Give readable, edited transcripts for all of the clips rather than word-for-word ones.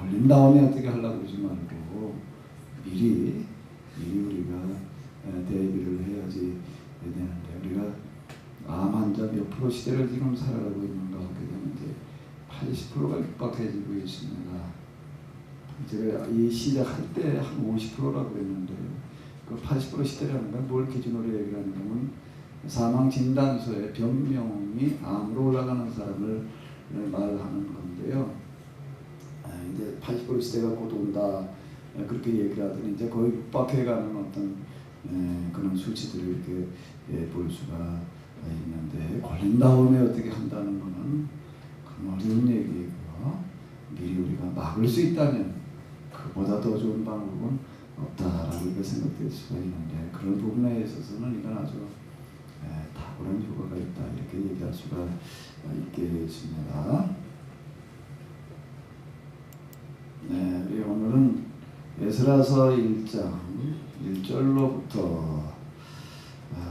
걸린 다음에 어떻게 하려고 그러지 말고 미리 우리가 대비를 해야지 되는데, 우리가 암 환자 몇 프로 시대를 지금 살아가고 있는가 하게 되면 이제 80%가 육박해지고 있습니다. 제가 이 시작할 때 한 50%라고 했는데, 그 80% 시대라는 건 뭘 기준으로 얘기하는 거면 사망 진단서에 병명이 암으로 올라가는 사람을 말하는 건데요. 이제 80% 시대가 곧 온다 그렇게 얘기를 하더니 이제 거의 육박해가는 어떤 그런 수치들을 이렇게 볼 수가 있는데, 걸린 다음에 어떻게 한다는 것은 큰 어려운 얘기고요. 미리 우리가 막을 수 있다면 그보다 더 좋은 방법은 없다라고 생각될 수가 있는데, 그런 부분에 있어서는 이건 아주 탁월한 효과가 있다 이렇게 얘기할 수가 있겠습니다. 네, 우리 오늘은 에스라서 1장 1절로부터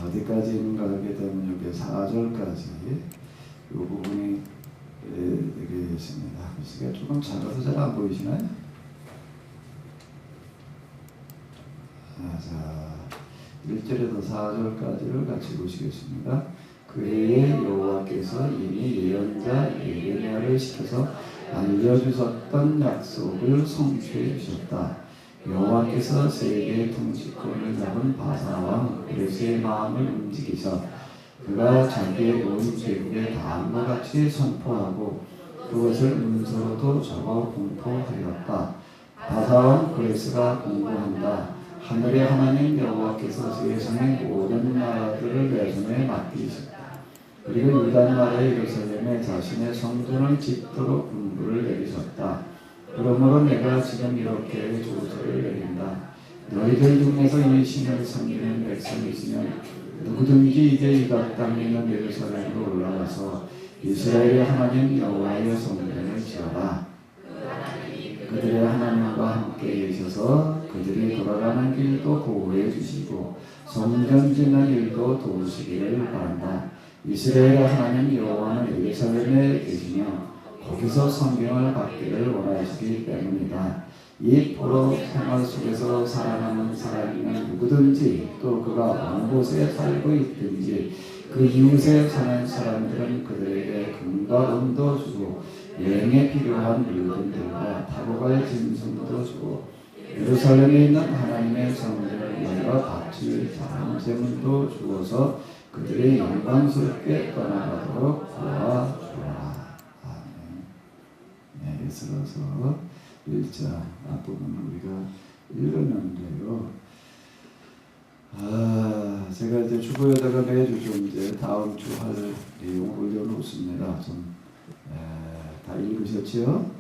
어디까지 있는가 하게 되면 여기 4절까지 이 부분이 되겠습니다. 글씨가 조금 작아서 잘 안 보이시나요? 자, 1절에서 4절까지를 같이 보시겠습니다. 그해에 여호와께서 이미 예언자 예레미야를 시켜서 알려주셨던 약속을 성취해 주셨다. 여호와께서 세계의 통치권을 잡은 바사왕 고레스의 마음을 움직이셔 그가 자기의 온 제국에 다음과 같이 선포하고 그것을 문서로도 적어 공포하였다. 바사왕 고레스가 공고한다. 하늘의 하나님 여호와께서 세상의 모든 나라들을 내 손에 맡기셨다. 그리고 유다 나라의 예루살렘에 자신의 성전을 짓도록 분부를 내리셨다. 그러므로 내가 지금 이렇게 조서를 내린다. 너희들 중에서 이 신을 섬기는 백성이 있으면 누구든지 이제 이 각 땅에 있는 예루살렘으로 올라가서 이스라엘의 하나님 여호와의 성전을 지어라. 그들의 하나님과 함께 계셔서 그들이 돌아가는 길도 보호해 주시고 성전 짓는 일도 도우시기를 바란다. 이스라엘의 하나님 여호와는 예루살렘에 계시며 거기서 성경을 받기를 원하시기 때문이다. 이 포로 생활 속에서 살아가는 사람이면 누구든지 또 그가 어느 곳에 살고 있든지 그 이웃에 사는 사람들은 그들에게 금과 은도 주고 여행에 필요한 물건들과 타고 갈 짐승도 주고 예루살렘에 있는 하나님의 성전을 너희가 바칠 자랑제물도 주어서 그들이 영광스럽게 떠나가도록 도와주라. 아멘. 네, 에스라서 1장 앞부분을 우리가 읽었는데요. 제가 이제 주보에다가 매주 좀 이제 다음 주 할 내용을 올려놓습니다. 좀 다 읽으셨죠?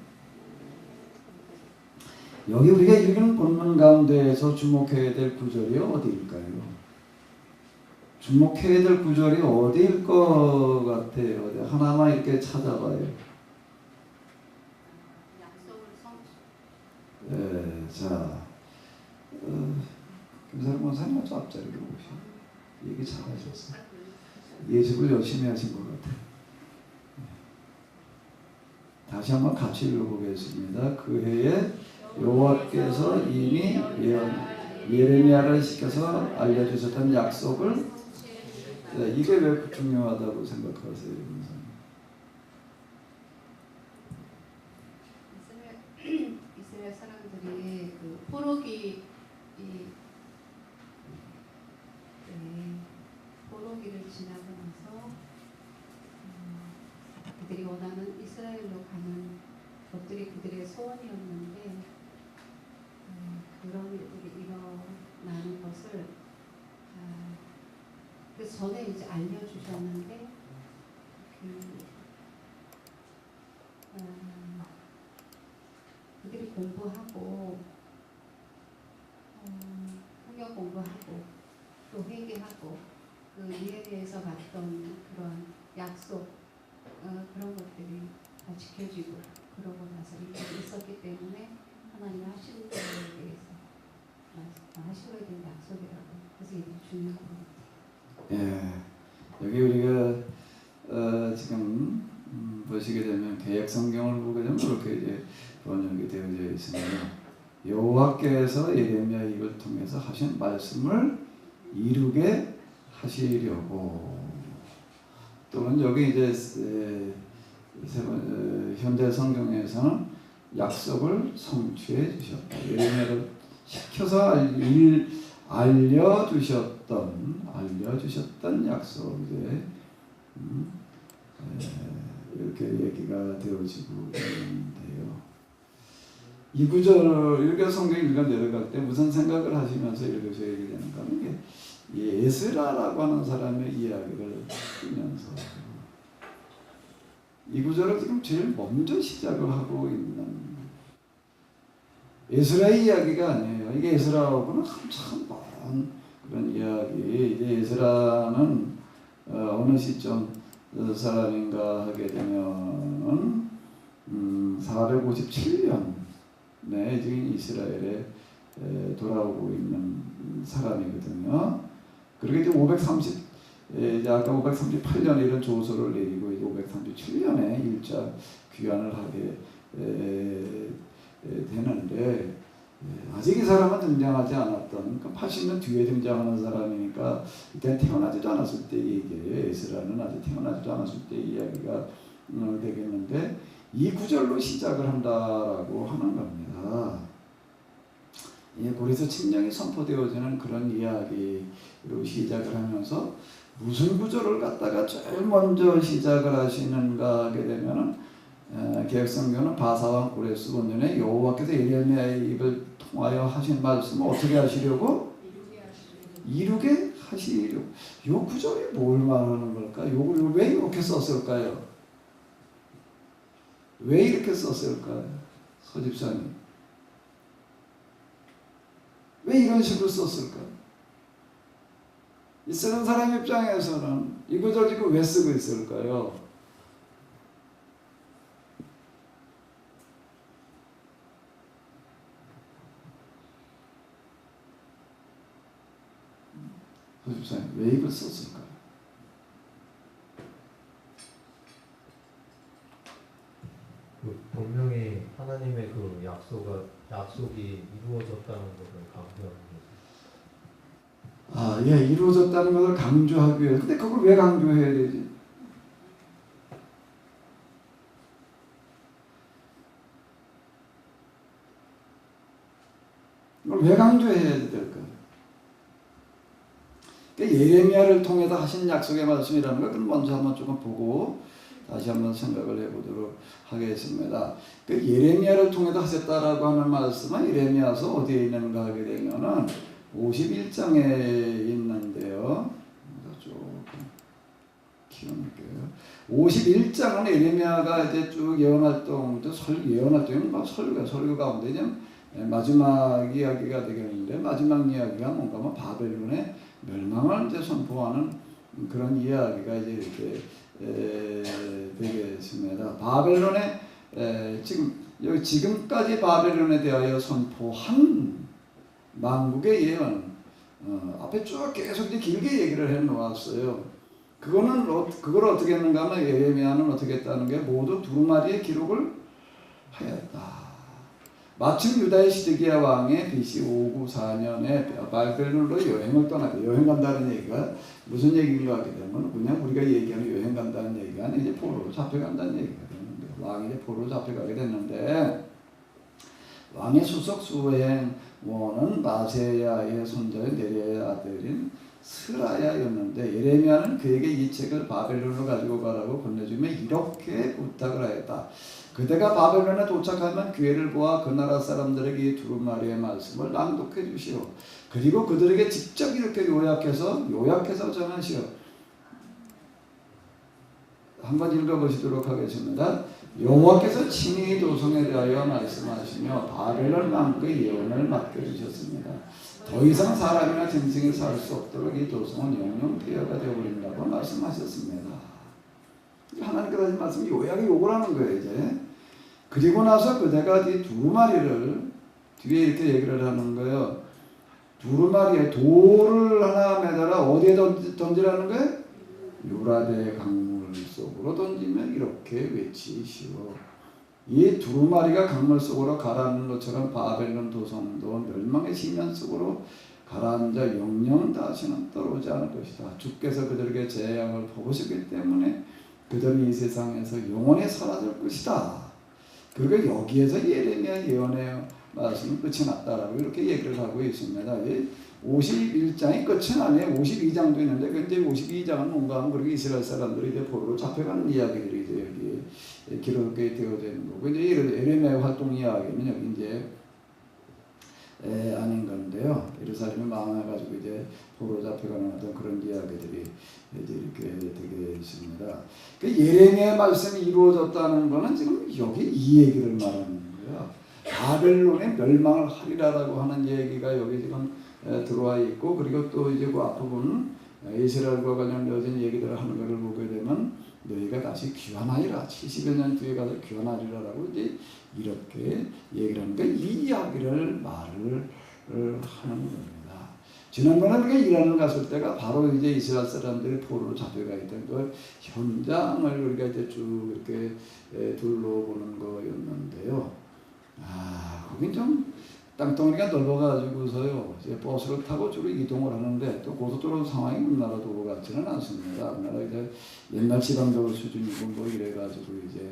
여기 우리가 읽은 본문 가운데에서 주목해야 될 구절이 어디일까요? 주목해야 될 구절이 어디일 것 같아요? 하나만 이렇게 찾아봐요. 자, 김사람 권사님 아주 앞자리로 오시죠. 얘기 잘하셨어요. 예습을 열심히 하신 것 같아요. 다시 한번 같이 읽어보겠습니다. 그 해에 여호와께서 이미 예레미야를 시켜서 알려주셨던 약속을, 이게 왜 중요하다고 생각하세요? 이스라엘 사람들이 그 포로기를 지나고 나서 그들이 원하는 이스라엘로 가는 것들이 그들의 소원이었는데 그런 일들이 일어나는 것을 그 전에 이제 알려주셨는데 그들이 공부하고 성경 공부하고 또 회개하고 그 일에 대해서 받던 그런 약속 그런 것들이 다 지켜지고 그러고 나서 일이 있었기 때문에 하나님이 하시는 것에 대해서 하셔야 될 약속이라고 그래서 이게 중요한 것 같아요. 여기 우리가 지금 보시게 되면 개역 성경을 보게 되면 그렇게 이제 번역이 되어져 있습니다. 여호와께서 예레미야 입을 통해서 하신 말씀을 이루게 하시려고. 또는 여기 이제 현대 성경에서는 약속을 성취해 주셨다. 예레미야를 시켜서 알려주셨던 약속 이제 이렇게 얘기가 되어지고 있는데요. 이 구절을 이렇게 성경 읽어 내려갈 때 무슨 생각을 하시면서 읽으셔야 되는가 하면 에스라라고 하는 사람의 이야기를 들으면서 이 구절을 지금 제일 먼저 시작을 하고 있는 에스라의 이야기가 아니에요. 이게 에스라하고는 한참 많은 그런 이야기. 이제 에스라는 어느 시점 사람인가 하게 되면 457년에 지금 이스라엘에 돌아오고 있는 사람이거든요. 그리고 이제 이제 아까 538년에 이런 조서를 내리고 이제 537년에 일자 귀환을 하게 되는데 아직 이 사람은 등장하지 않았던, 그러니까 80년 뒤에 등장하는 사람이니까 이때 태어나지도 않았을 때 얘기예요. 에스라는 아직 태어나지도 않았을 때 이야기가 되겠는데 이 구절로 시작을 한다라고 하는 겁니다. 고레서 침략이 선포되어지는 그런 이야기로 시작을 하면서 무슨 구절을 갖다가 제일 먼저 시작을 하시는가 하게 되면은 개혁성경은 바사왕 고레스 본년에 여호와께서 예레미야의 입을 통하여 하신 말씀을 어떻게 하시려고? 이루게 하시려고. 이 구절이 뭘 말하는 걸까? 요걸 왜 이렇게 썼을까요? 왜 이렇게 썼을까요? 서집사님. 왜 이런 식으로 썼을까요? 이 쓰는 사람 입장에서는 이 구절 지금 왜 쓰고 있을까요? 서집사님, 왜 이걸 썼을까요? 분명히 하나님의 그 약속이 이루어졌다는 것을 강조하는 거죠. 이루어졌다는 것을 강조하기 위해. 근데 그걸 왜 강조해야 되지? 이걸 왜 강조해야 될까요? 그러니까 예레미야를 통해서 하신 약속의 말씀이라는 걸 먼저 한번 조금 보고 다시 한번 생각을 해보도록 하겠습니다. 그 예레미야를 통해서 하셨다라고 하는 말씀은 예레미야서 어디에 있는가 하게 되면은 51장에 있는데요. 조금 키워놓을게요. 51장은 예레미야가 이제 쭉 예언활동, 예언활동이 설교 가운데 이제 마지막 이야기가 되겠는데, 마지막 이야기가 뭔가 하면 바벨론의 멸망을 이제 선포하는 그런 이야기가 이제 이렇게 되겠습니다. 바벨론의 지금까지 바벨론에 대하여 선포한 만국의 예언 앞에 쭉 계속 이제 길게 얘기를 해 놓았어요. 그걸 어떻게 했는가 하면 예레미야는 어떻게 했다는 게 모두 두루마리의 기록을 하였다. 마침 유다의 시드기야 왕의 BC 594년에 바벨론으로 여행을 떠나고, 여행 간다는 얘기가 무슨 얘기인가 하게 되면 그냥 우리가 얘기하는 여행 간다는 얘기가 아니라 이제 포로로 잡혀간다는 얘기가 되는데, 왕이 이제 포로로 잡혀가게 됐는데 왕의 수석 수행원은 마세야의 손자인 네리야의 아들인 스라야였는데 예레미야는 그에게 이 책을 바벨론으로 가지고 가라고 건네주며 이렇게 부탁을 하였다. 그대가 바벨론에 도착하면 기회를 보아 그 나라 사람들에게 이 두루마리의 말씀을 낭독해 주시오. 그리고 그들에게 직접 이렇게 요약해서 전하시오. 한번 읽어보시도록 하겠습니다. 여호와께서 친히 도성에 대하여 말씀하시며 바벨론 왕국의 예언을 맡겨주셨습니다. 더 이상 사람이나 짐승이 살 수 없도록 이 도성은 영영 폐허가 되어버린다고 말씀하셨습니다. 하나님께서 하신 말씀이 요약이 요걸 하는 거예요. 이제 그리고 나서 그대가 이 두루마리를 뒤에 이렇게 얘기를 하는 거예요. 두루마리에 돌을 하나 매달아 어디에 던지라는 거예요? 유라데 강물 속으로 바다속으로 던지면 이렇게 외치시오. 이 두루마리가 강물 속으로 가라앉는 것처럼 바벨론 도성도 멸망의 시면 속으로 가라앉아 영영 다시는 떠오르지 않을 것이다. 주께서 그들에게 재앙을 퍼부으셨기 때문에 그들은 이 세상에서 영원히 사라질 것이다. 그리고 여기에서 예레미야 예언의 말씀은 끝이 났다라고 이렇게 얘기를 하고 있습니다. 51장이 끝은 아니에요. 52장도 있는데 그 이제 52장은 뭔가 하면 그렇게 이스라엘 사람들이 이제 포로로 잡혀가는 이야기들이 이제 여기 기록이 되어져 있는 거고 이제 예레미야 활동 이야기는 여기 이제 아닌 건데요. 예루살렘이 망해가지고 이제 포로 잡혀가는 어떤 그런 이야기들이 이제 이렇게 되게 있습니다. 그 예레미야 말씀이 이루어졌다는 거는 지금 여기 이 얘기를 말하는 거예요. 바벨론의 멸망을 하리라라고 하는 얘기가 여기 지금 들어와 있고 그리고 또 이제 그 앞부분 이스라엘과 관련된 얘기들을 하는 것을 보게 되면 너희가 다시 귀환하리라 70여 년 뒤에 가서 귀환하리라라고 이제 이렇게 얘기를 하니까 이 이야기를 말을 하는 겁니다. 지난번에 우리가 이란을 갔을 때가 바로 이제 이스라엘 사람들이 포로로 잡혀가 있던 그 현장을 우리가 이제 쭉 이렇게 둘러보는 거였는데요. 거긴 좀 땅덩어리가 넓어가지고서요. 이제 버스를 타고 주로 이동을 하는데 또 고속도로 상황이 우리나라 도로 같지는 않습니다. 우리나라 이제 옛날 지방도로 수준이고 뭐 이래가지고 이제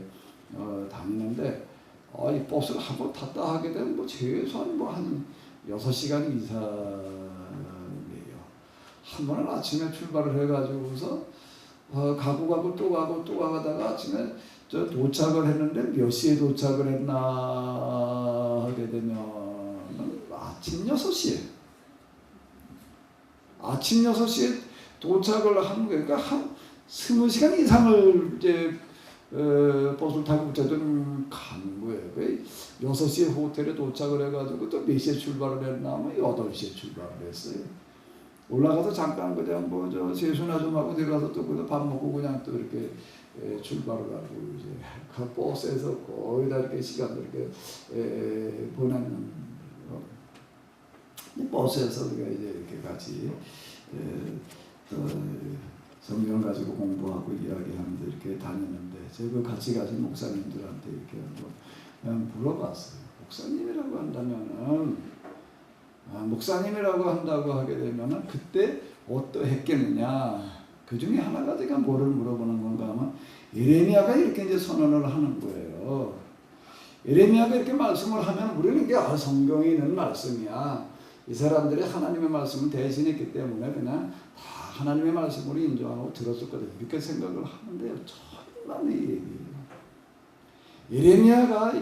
다니는데 이 버스를 한 번 탔다 하게 되면 뭐 최소한 뭐 한 6시간 이상이에요. 한 번은 아침에 출발을 해가지고서 가고 또 가다가 아침에 저 도착을 했는데 몇 시에 도착을 했나 하게 되면 아침 6시에 도착을 한 거니까 한 20시간 이상을 이제 버스를 타고 어쨌든 간 거예요. 6시에 호텔에 도착을 해가지고 또 몇 시에 출발을 했나 하면 8시에 출발을 했어요. 올라가서 잠깐 그냥 뭐 저 세수나 좀 하고 내려가서 또 그냥 밥 먹고 그냥 또 이렇게 출발을 하고 이제 그 버스에서 거의 다 이렇게 시간을 이렇게 보내는 버스에서 우리가 이제 이렇게 같이 성경 가지고 공부하고 이야기하면서 이렇게 다녔는데 제가 같이 가신 목사님들한테 이렇게 한번 물어봤어요. 목사님이라고 한다면은 목사님이라고 한다고 하게 되면은 그때 어떠했겠느냐. 그 중에 하나가 제가 뭐를 물어보는 건가 하면 예레미야가 이렇게 이제 선언을 하는 거예요. 예레미야가 이렇게 말씀을 하면 우리는 이게 성경에 있는 말씀이야. 이 사람들이 하나님의 말씀을 대신했기 때문에 그냥 다 하나님의 말씀으로 인정하고 들었을 거다 이렇게 생각을 하는데요. 천만의 얘기예요. 예레미야가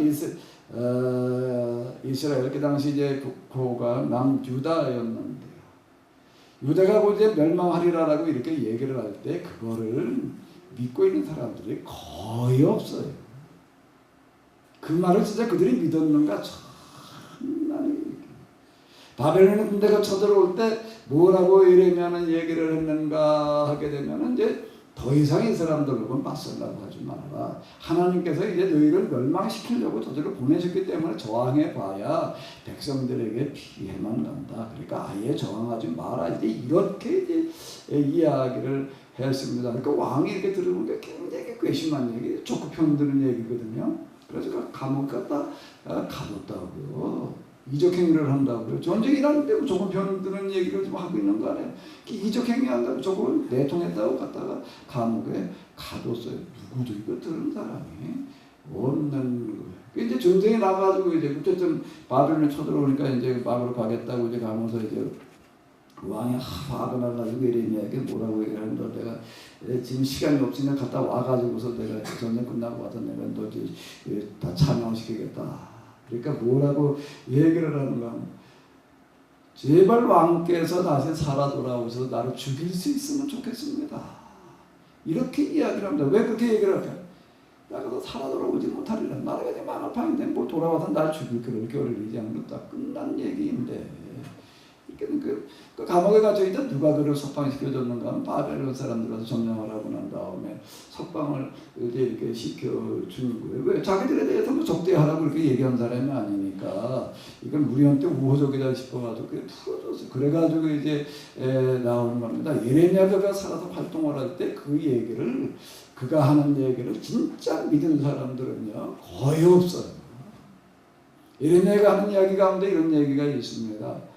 이스라엘 그 당시 이제 국호가 남유다였는데요. 유다가 곧 이제 멸망하리라라고 이렇게 얘기를 할 때 그거를 믿고 있는 사람들이 거의 없어요. 그 말을 진짜 그들이 믿었는가 천만의 얘기. 바벨론의 군대가 쳐들어올 때 뭐라고 예레미야는 얘기를 했는가 하게 되면은 이제 더 이상 이 사람들하고 맞서려고 하지 말아라. 하나님께서 이제 너희를 멸망시키려고 저들을 보내셨기 때문에 저항해 봐야 백성들에게 피해만 난다. 그러니까 아예 저항하지 마라. 이제 이렇게 이제 이야기를 했습니다. 그러니까 왕이 이렇게 들으니까 굉장히 괘씸한 얘기, 좋고 편드는 얘기거든요. 그래서 그 감옥 갔다 가뒀다고요. 이적행위를 한다고요. 전쟁이라는데 조금 편드는 얘기를 좀 하고 있는 거 아니에요. 이적행위 한다고 조금 내통했다고 갔다가 감옥에 가뒀어요. 누구도 이거 들은 사람이 없는 거예요. 이제 전쟁이 나가지고 이제 어쨌든 바벨론에 쳐들어오니까 이제 바벨로 가겠다고 이제 가면서 이제 왕이 화가 나가지고 예레미야에게 뭐라고 얘기하는데 내가 지금 시간이 없으니까 갔다 와가지고서 내가 전쟁 끝나고 와서 내가 너 이제 다 참여시키겠다. 그러니까 뭐라고 얘기를 하는가 하면 제발 왕께서 다시 살아 돌아오셔서 나를 죽일 수 있으면 좋겠습니다. 이렇게 이야기를 합니다. 왜 그렇게 얘기를 할까요? 나가 살아 돌아오지 못하리라. 나라가 이제 망할 판인데 뭐 돌아와서 날 죽일 그럴 겨를이지 않는 다 끝난 얘기인데 그 감옥에 갇혀 있다 누가 그를 석방시켜줬는가 하면 바벨론 사람들 와서 점령을 하고 난 다음에 석방을 이제 이렇게 시켜주는 거예요. 왜? 자기들에 대해서 뭐 적대하라고 그렇게 얘기한 사람이 아니니까 이건 우리한테 우호적이다 싶어가지고 그게 풀어줬어요. 그래가지고 이제 나오는 겁니다. 예레미야가 살아서 활동을 할 때 그 얘기를 그가 하는 얘기를 진짜 믿은 사람들은요 거의 없어요. 예레미야가 하는 이야기 가운데 이런 얘기가 있습니다.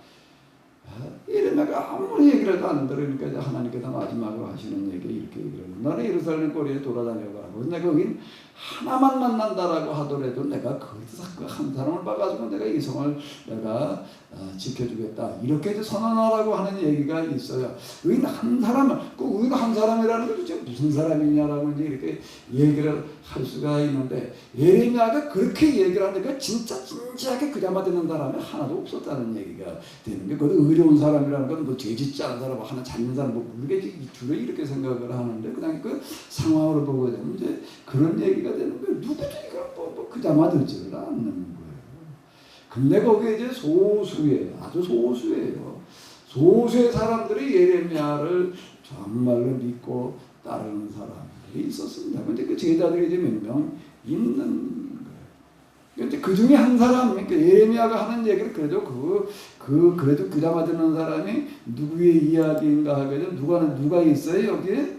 예레미야가 아무리 얘기를 해도 안 들으니까 이제 하나님께서 마지막으로 하시는 얘기 이렇게 얘기를 해요. 너는 예루살렘 거리에 돌아다녀가고 내가 여긴 하나만 만난다라고 하더라도 내가 거기서 그 한 사람을 봐가지고 내가 이 성을 내가 지켜주겠다 이렇게 이제 선언하라고 하는 얘기가 있어요. 의인 한 사람을 그 의인 한 사람이라는 게 도대체 무슨 사람이냐라고 이제 이렇게 얘기를 할 수가 있는데 예레미야가 그렇게 얘기를 하니까 진짜 진지하게 그자마 듣는 사람이 하나도 없었다는 얘기가 되는 게 그것도 의로운 사람이라는 건 뭐 죄짓지 않은 사람 하나 잡는 사람 뭐 이게 주로 이렇게 생각을 하는데 그냥 그 상황으로 보게 되면 이제 그런 얘기가 되는 거예요. 누구도 이걸 뭐 그자마 듣지를 않는 거예요. 근데 거기에 이제 소수예요. 아주 소수예요. 소수의 사람들이 예레미야를 정말로 믿고 따르는 사람들이 있었습니다. 근데 그 제자들이 이제 몇 명 있는 거예요. 근데 그 중에 한 사람, 그러니까 예레미야가 하는 얘기를 그래도 그래도 그자마 듣는 사람이 누구의 이야기인가 하게 되면 누가 있어요 여기에?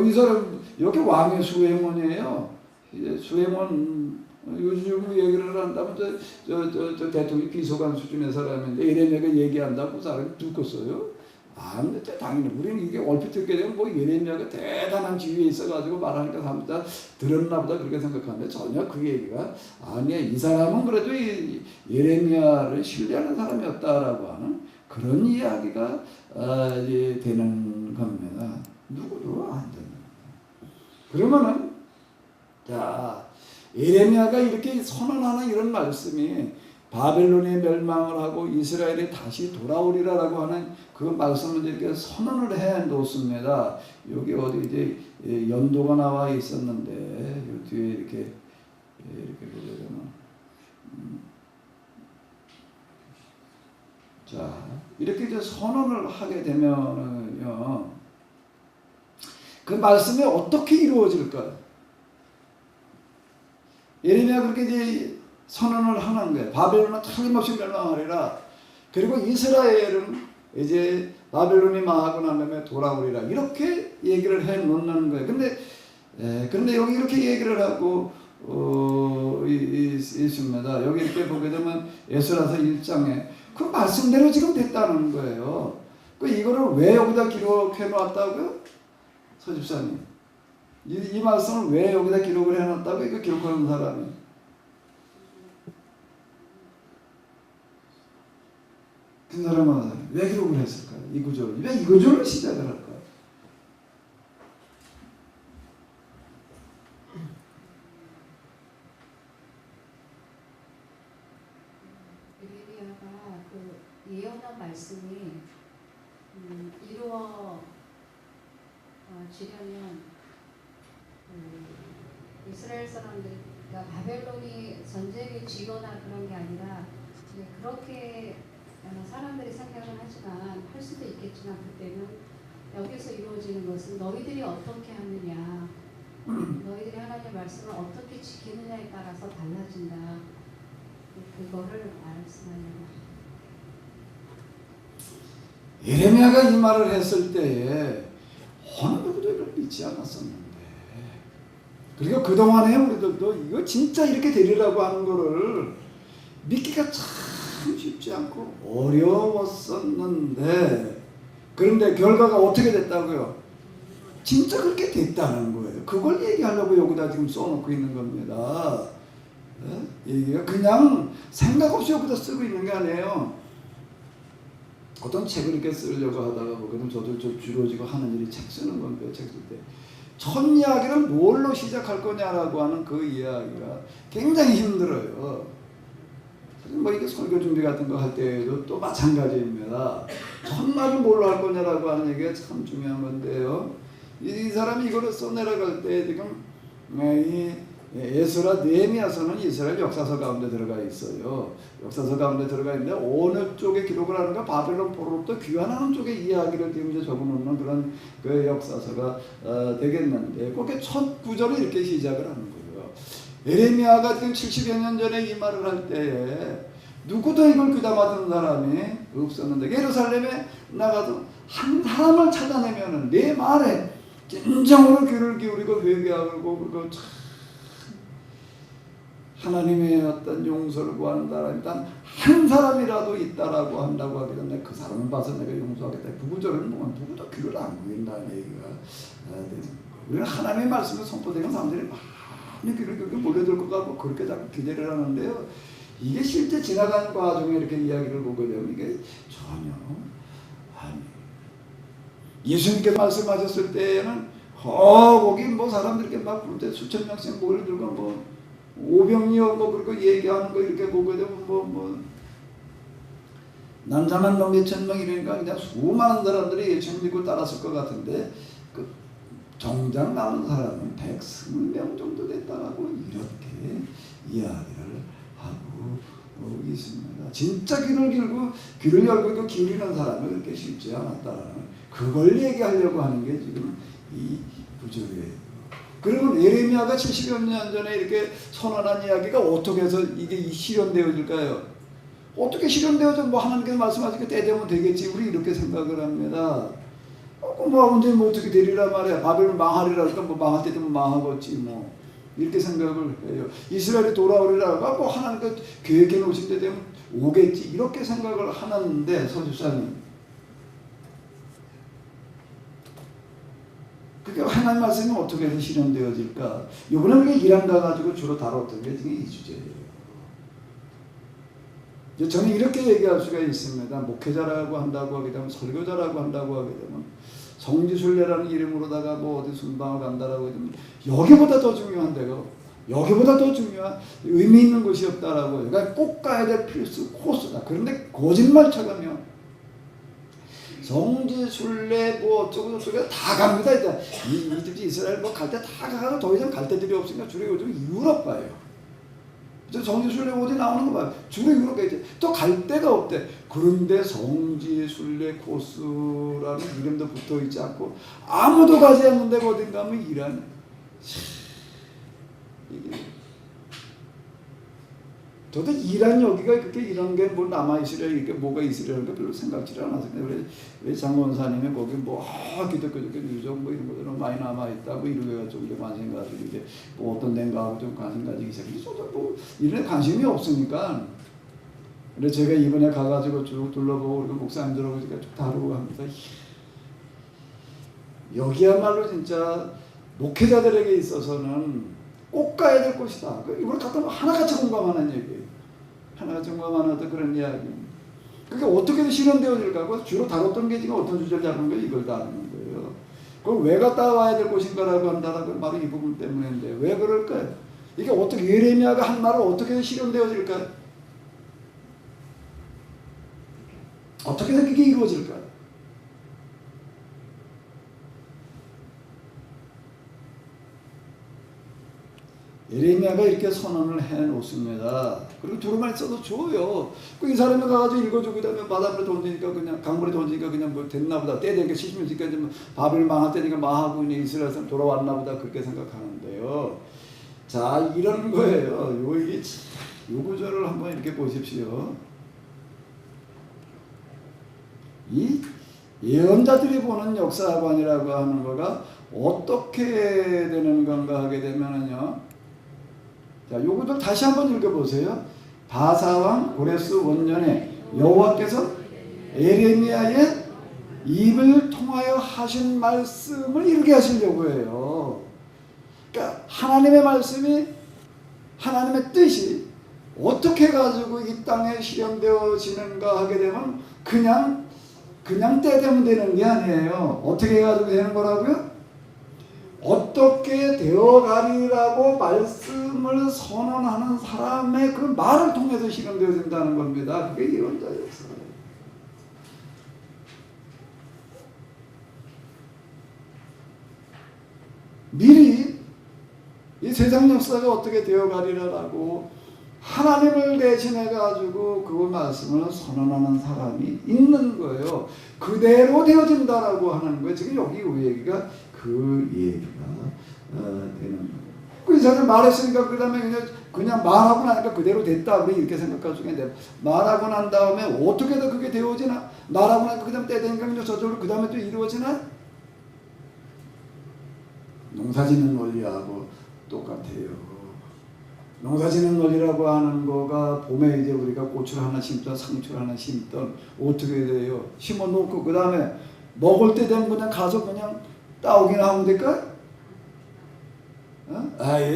이 사람 여기 왕의 수행원이에요. 이제 수행원 요즘 얘기를 한다면 저 대통령 비서관 수준의 사람인데 예레미야가 얘기한다고 그 사람이 듣겠어요? 근데 당연히 우리는 이게 얼핏 듣게 되면 뭐 예레미야가 대단한 지위에 있어가지고 말하니까 사람들 다 들었나 보다 그렇게 생각하는데 전혀 그 얘기가 아니야. 이 사람은 그래도 예레미야를 신뢰하는 사람이었다라고 하는 그런 이야기가 이제 되는 겁니다. 누구도 안 되는 거예요. 그러면은 자 예레미야가 이렇게 선언하는 이런 말씀이 바벨론이 멸망을 하고 이스라엘이 다시 돌아오리라라고 하는 그 말씀을 이렇게 선언을 해 놓습니다. 여기 어디 이제 연도가 나와 있었는데 이 뒤에 이렇게 보게 되면 자 이렇게 이제 선언을 하게 되면은요 그 말씀이 어떻게 이루어질까요? 예레미야 그렇게 이제 선언을 하는 거예요. 바벨론은 틀림없이 멸망하리라. 그리고 이스라엘은 이제 바벨론이 망하고 난 다음에 돌아오리라. 이렇게 얘기를 해 놓는 거예요. 근데 여기 이렇게 얘기를 하고 있습니다. 여기 이렇게 보게 되면 에스라서 1장에 그 말씀대로 지금 됐다는 거예요. 이거를 왜 여기다 기록해 놨다고요? 서집사님. 이 말씀을 왜 여기다 기록을 해 놨다고? 이거 기록하는 사람이. 그 사람은 왜 기록을 했을까요? 이 구절을. 왜 이 구절을 시작을 할까요? 예레미야가 그 예언한 말씀이 이루어지려면 이스라엘 사람들, 그러니까 바벨론이 전쟁에 지거나 그런 게 아니라 그렇게 사람들이 생각은 하지만 할 수도 있겠지만 그때는 여기서 이루어지는 것은 너희들이 어떻게 하느냐, 너희들이 하나님의 말씀을 어떻게 지키느냐에 따라서 달라진다. 그거를 말씀하려고. 예레미야가 이 말을 했을 때에 어느 누구도 이걸 믿지 않았었는데 그리고 그동안에 우리들도 이거 진짜 이렇게 되리라고 하는 거를 믿기가 참 쉽지 않고 어려웠었는데 그런데 결과가 어떻게 됐다고요? 진짜 그렇게 됐다는 거예요. 그걸 얘기하려고 여기다 지금 써놓고 있는 겁니다. 얘기가 그냥 생각 없이 여기다 쓰고 있는 게 아니에요. 어떤 책을 이렇게 쓰려고 하다가 보면 저도 주로 지금 하는 일이 책 쓰는 건데 책 쓸 때 첫 이야기를 뭘로 시작할 거냐라고 하는 그 이야기가 굉장히 힘들어요. 뭐 이게 설교 준비 같은 거 할 때도 또 마찬가지입니다. 첫날을 뭘로 할 거냐라고 하는 얘기가 참 중요한 건데요. 이 사람이 이거를 써내려갈 때 지금 에스라, 느헤미야서는 이스라엘 역사서 가운데 들어가 있어요. 역사서 가운데 들어가 있는데 어느 쪽에 기록을 하는가? 바벨론 포로로부터 귀환하는 쪽의 이야기를 지금 이제 적어놓는 그런 그 역사서가 되겠는데, 그게 첫 구절이 이렇게 시작을 하는 거예요. 예레미야가 지금 70여 년 전에 이 말을 할 때에 누구도 이걸 귀담아듣는 사람이 없었는데, 예루살렘에 나가도 한 사람을 찾아내면은 내 말에 진정으로 귀를 기울이고 회개하고 그리고 참 하나님의 어떤 용서를 구하는 사람이 단 한 사람이라도 있다라고 한다고 하기 때문에 그 사람을 봐서 내가 용서하겠다. 그 구절은 뭐 누구도 귀를 안 구인다는 얘기가 되는 거예요. 우리는 하나님의 말씀을 선포되는 사람들이 많이 귀를 기울이고 몰려들 것 같고 그렇게 자꾸 기대를 하는데요. 이게 실제 지나가는 과정에 이렇게 이야기를 보게 되면 이게 전혀 아니에요. 예수님께 말씀하셨을 때에는 거기 뭐 사람들께 막 부를 때 수천 명씩 목을 들고 뭐 오병이어 뭐 그렇게 얘기하는 거 이렇게 보게 되면 뭐 남자만 뭐 몇천 명 이러니까 그냥 수많은 사람들이 예수님 믿고 따랐을 것 같은데 그 정작 남은 사람은 120명 정도 됐다라고 이렇게 이야기를 하고 있습니다. 진짜 귀를 열고 기울이는 사람은 그렇게 쉽지 않았다라는 그걸 얘기하려고 하는 게 지금 이 구절이에요. 그러면 예레미야가 70여 년 전에 이렇게 선언한 이야기가 어떻게 해서 이게 실현되어질까요? 어떻게 실현되어져? 뭐 하나님께서 말씀하시니까 때 되면 되겠지. 우리 이렇게 생각을 합니다. 뭐 언제 뭐 어떻게 되리라 말이야. 바벨론 망하리라 그러니까 뭐 망할 때 되면 망하겠지 뭐. 이렇게 생각을 해요. 이스라엘이 돌아오리라가 뭐 하나님께서 계획해 놓으신 때 되면 오겠지. 이렇게 생각을 하는데 서주사님. 그게 하나님 말씀이 어떻게 해서 실현되어질까? 이번에 우리가 일한가 가지고 주로 다뤘던 게 지금 이 주제예요. 저는 이렇게 얘기할 수가 있습니다. 목회자라고 한다고 하게 되면, 설교자라고 한다고 하게 되면, 성지순례라는 이름으로다가 뭐 어디 순방을 간다라고 하면 여기보다 더 중요한 데가, 여기보다 더 중요한 의미 있는 것이 없다라고. 그러니까 꼭 가야 될 필수 코스다. 그런데 거짓말 쳐가면 성지순례 뭐 어쩌고 저쩌고 다 갑니다. 이제 이집트 이스라엘 뭐 갈 때 다 가서 더 이상 갈 데들이 없으니까 주로 요즘 유럽 가요. 성지순례 어디 나오는 거 봐요. 주로 유럽 가야지. 또 갈 데가 없대. 그런데 성지순례 코스라는 이름도 붙어 있지 않고 아무도 가지 않는 데가 어딘가 하면 이란. 저도 이란 여기가 그렇게 이런 게 뭐 남아있으려 이렇게 뭐가 있으려는 게 별로 생각지를 않았어요. 왜 장원사님이 거기 뭐 기독교적 유적 뭐 이런 것들은 많이 남아있다 뭐 이러게가지고 이제 관심 가지고 이제 뭐 어떤 데인가 하고 좀 관심 가지기 시작했는데 저도 뭐 이런 관심이 없으니까. 근데 제가 이번에 가가지고 쭉 둘러보고 우리 목사님들하고 쭉 다루고 합니다. 여기야말로 진짜 목회자들에게 있어서는 꼭 가야 될 곳이다. 이걸 갖다 하나같이 공감하는 얘기예요. 하나같이 공감하는 어떤 그런 이야기. 그게 어떻게 실현되어질까? 주로 다뤘던 게 지금 어떤 주제를 다루는 거예요? 이걸 다루는 거예요. 그걸 왜 갔다 와야 될 곳인가라고 한다라고 바로 이 부분 때문인데 왜 그럴까요? 이게 어떻게 예레미야가 한 말을 어떻게 실현되어질까요? 어떻게 해서 그게 이루어질까요? 예레미야가 이렇게 선언을 해놓습니다. 그리고 두루마리 써도 줘요. 이 사람이 가가지고 읽어주고 그다음에 바닷물에 던지니까 그냥 강물에 던지니까 그냥 뭐 됐나보다. 때 되니까 70년까지 뭐 바벨 망할 때니까 망하고 이제 이스라엘 사람 돌아왔나보다 그렇게 생각하는데요. 자 이런 거예요. 요 구절을 한번 이렇게 보십시오. 이 예언자들이 보는 역사관이라고 하는 거가 어떻게 되는 건가 하게 되면은요. 자, 요것들 다시 한번 읽어보세요. 바사왕 고레스 원년에 여호와께서 예레미야의 입을 통하여 하신 말씀을 이루게 하시려고 해요. 그러니까 하나님의 말씀이 하나님의 뜻이 어떻게 가지고 이 땅에 실현되어지는가 하게 되면 그냥 때 되면 되는 게 아니에요. 어떻게 해가지고 되는 거라고요? 어떻게 되어가리라고 말씀을 선언하는 사람의 그 말을 통해서 실현되어진다는 겁니다. 그게 예언자였어요. 미리 이 세상 역사가 어떻게 되어가리라라고 하나님을 대신해 가지고 그 말씀을 선언하는 사람이 있는 거예요. 그대로 되어진다라고 하는 거예요. 지금 여기 이 얘기가 그 얘기가 되는 거예요. 그 이사를 말했으니까 그 다음에 그냥 말하고 나니까 그대로 됐다 우리 이렇게 생각할 수 있는데, 말하고 난 다음에 어떻게 더 그게 되어지나? 말하고 나니까 그 다음에 때 되니까 저절로 그 다음에 또 이루어지나? 농사짓는 원리하고 똑같아요. 농사짓는 원리라고 하는 거가 봄에 이제 우리가 꽃을 하나 심던 상추를 하나 심던 어떻게 돼요? 심어 놓고 그 다음에 먹을 때 되면 그냥 가서 그냥 따오기나 하면 될까?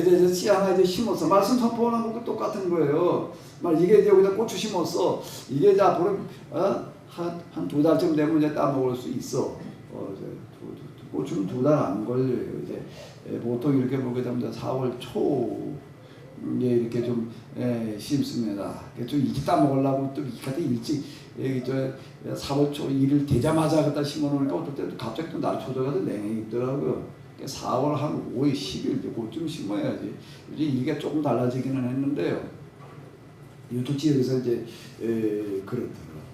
이제 씨 하나 이제 심었어. 말씀 선포하는 것도 똑같은 거예요. 이게 이제 여기다 고추 심었어. 이게 이제 앞으로 한 2달쯤 되면 이제 따 먹을 수 있어. 고추는 2달 안 걸려요. 이제 보통 이렇게 보게 되면 4월 초 이제 이렇게 좀 심습니다. 좀 일찍 따 먹으려고 또 이렇게 일찍 4월 초 일을 되자마자 갖다 심어놓으니까 어떨 때 갑자기 또 날 초저가서 냉해 있더라고요. 4월 한 5일, 10일 그쯤 심어야지. 이제 이게 조금 달라지기는 했는데요. 이쪽 지역에서 이제 그렇더라고요.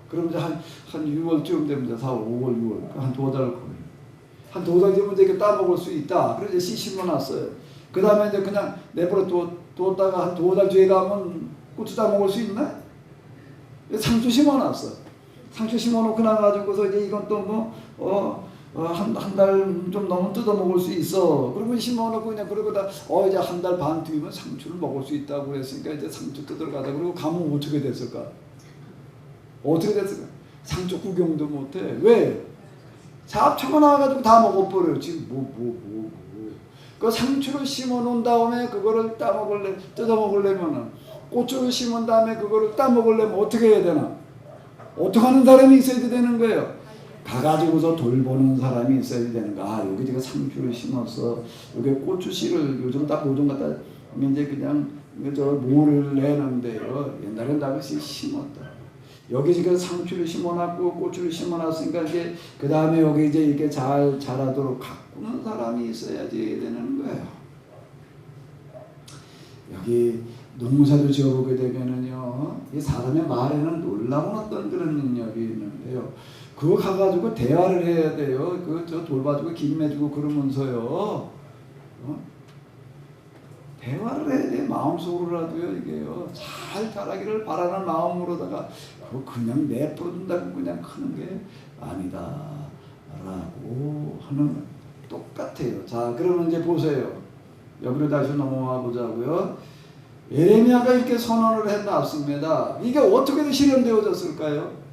그럼 이제 한 6월쯤 되면 4월, 5월, 6월 한 2달 걸려요. 한 2달 되면 이제 따먹을 수 있다. 그래서 씨 심어놨어요. 그 다음에 이제 그냥 내버려 뒀다가 한 2달 뒤에 가면 고추 따먹을 수 있나? 상추 심어놨어. 상추 심어놓고 나가지고서 이제 이건 또 한 달 좀 넘으면 뜯어 먹을 수 있어. 그리고 심어놓고 그냥 그러고다 이제 한 달 반 뒤면 상추를 먹을 수 있다고 그랬으니까 이제 상추 뜯으러 가자. 그리고 가면 어떻게 됐을까? 어떻게 됐을까? 상추 구경도 못해. 왜? 잡초가 나와가지고 다 먹어버려요. 지금 그 상추를 심어놓은 다음에 그거를 뜯어 먹으려면은, 고추를 심은 다음에 그거를 따 먹으려면 어떻게 해야 되나? 어떻게 하는 사람이 있어야 되는 거예요. 가가지고서 돌보는 사람이 있어야 되는 거야. 여기 제가 상추를 심었어. 여기 고추 씨를 요즘 딱 모종 갖다 이제 그냥 저 모를 내는데요. 옛날엔 다 그것이 심었다. 여기 지금 상추를 심어놨고 고추를 심어놨으니까 이제 그 다음에 여기 이제 이렇게 잘 자라도록 가꾸는 사람이 있어야지 되는 거예요. 여기 농사도 지어보게 되면은요, 이 사람의 말에는 놀라운 어떤 그런 능력이 있는데요. 그거 가가지고 대화를 해야 돼요. 저 돌봐주고 김매주고 그러면서요. 대화를 해야 돼. 마음속으로라도요. 이게요. 잘 자라기를 바라는 마음으로다가 그거 그냥 내버려둔다고 그냥 크는 게 아니다. 라고 하는 똑같아요. 자, 그러면 이제 보세요. 여기로 다시 넘어와 보자고요. 예레미야가 이렇게 선언을 해놨습니다. 이게 어떻게 실현되어졌을까요?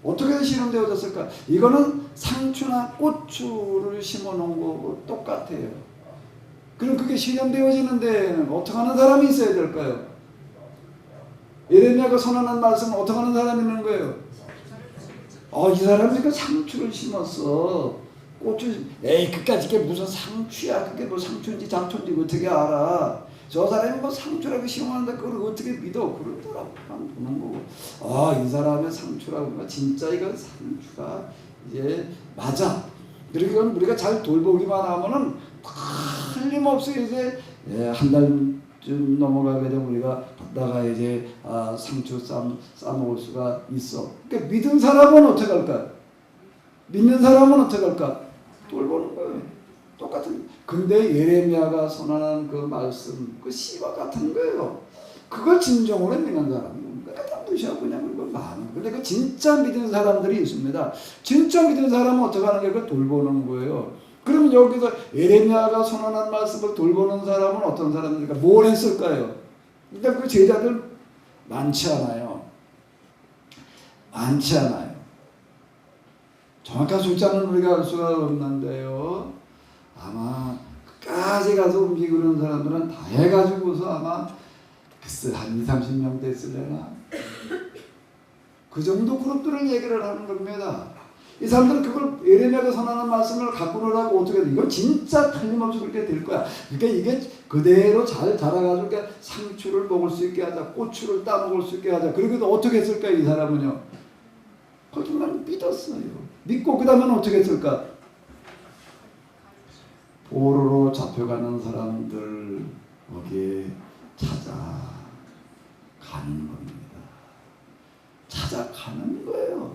어떻게 실현되어졌을까? 이거는 상추나 고추를 심어놓은 거고 똑같아요. 그럼 그게 실현되어지는 데에는 어떻게 하는 사람이 있어야 될까요? 예레미야가 선언한 말씀은 어떻게 하는 사람이 있는 거예요? 이 사람이 그 상추를 심었어. 고추, 그까짓 게 무슨 상추야? 그게 뭐 상추인지 잡초인지 어떻게 알아? 저 사람이 뭐 상추라고 심어놨는데 그걸 어떻게 믿어? 그러더라고. 보는 거고. 이 사람의 상추라고, 진짜 이건 상추가 이제 맞아. 그러니까 우리가 잘 돌보기만 하면은 틀림없이 이제 한 달쯤 넘어가게 되면 우리가 갖다가 이제 상추 싸먹을 수가 있어. 그러니까 믿은 사람은 어떻게 할까? 믿는 사람은 어떻게 할까? 돌보는 거예요. 똑같은. 근데 예레미야가 선언한 그 말씀, 그 씨와 같은 거예요. 그걸 진정으로 믿는 사람은 다 무시하고 그냥 그걸 많은. 근데 그 진짜 믿는 사람들이 있습니다. 진짜 믿는 사람은 어떻게 하는 게 그걸 돌보는 거예요. 그러면 여기서 예레미야가 선언한 말씀을 돌보는 사람은 어떤 사람들일까? 뭘 했을까요? 일단 그 제자들 많지 않아요. 많지 않아요. 정확한 숫자는 우리가 알 수가 없는데요. 아마 끝까지 가서 움직이고 그런 사람들은 다 해가지고서 아마 글쎄 한 20-30명 됐을래나? 그 정도 그룹들을 얘기를 하는 겁니다. 이 사람들은 그걸 예레미야가 선언하는 말씀을 갖고 놀라고 어떻게 돼? 이건 진짜 틀림없이 그렇게 될 거야. 그러니까 이게 그대로 잘 자라가지고 그러니까 상추를 먹을 수 있게 하자, 고추를 따먹을 수 있게 하자. 그러고도 어떻게 했을까 이 사람은요? 거짓말 믿었어요. 믿고 그 다음에는 어떻게 했을까? 포로로 잡혀가는 사람들 거기에 찾아가는 겁니다. 찾아가는 거예요.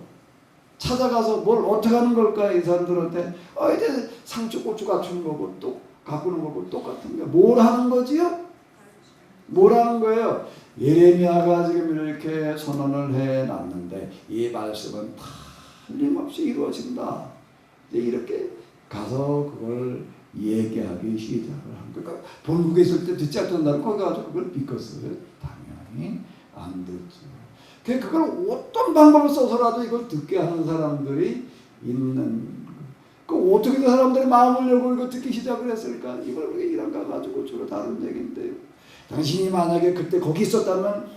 찾아가서 뭘 어떻게 하는 걸까? 이 사람들한테 이제 상추 고추 갖추는 거고 또 가꾸는 거고 똑같은 거예요. 뭘 하는 거지요? 뭘 하는 거예요? 예레미야가 지금 이렇게 선언을 해놨는데 이 말씀은 틀림없이 이루어진다. 이렇게 가서 그걸 얘기하기 시작을 한 거예요. 그러니까 본국에 있을 때 듣지 않던 나를 거기 가서 그걸 믿겠어요? 당연히 안 듣죠. 그걸 어떤 방법을 써서라도 이걸 듣게 하는 사람들이 있는 그 어떻게 그 사람들의 마음을 열고 이거 듣기 시작을 했을까? 이걸 우리가 이란 가지고 주로 다룬 얘기인데요. 당신이 만약에 그때 거기 있었다면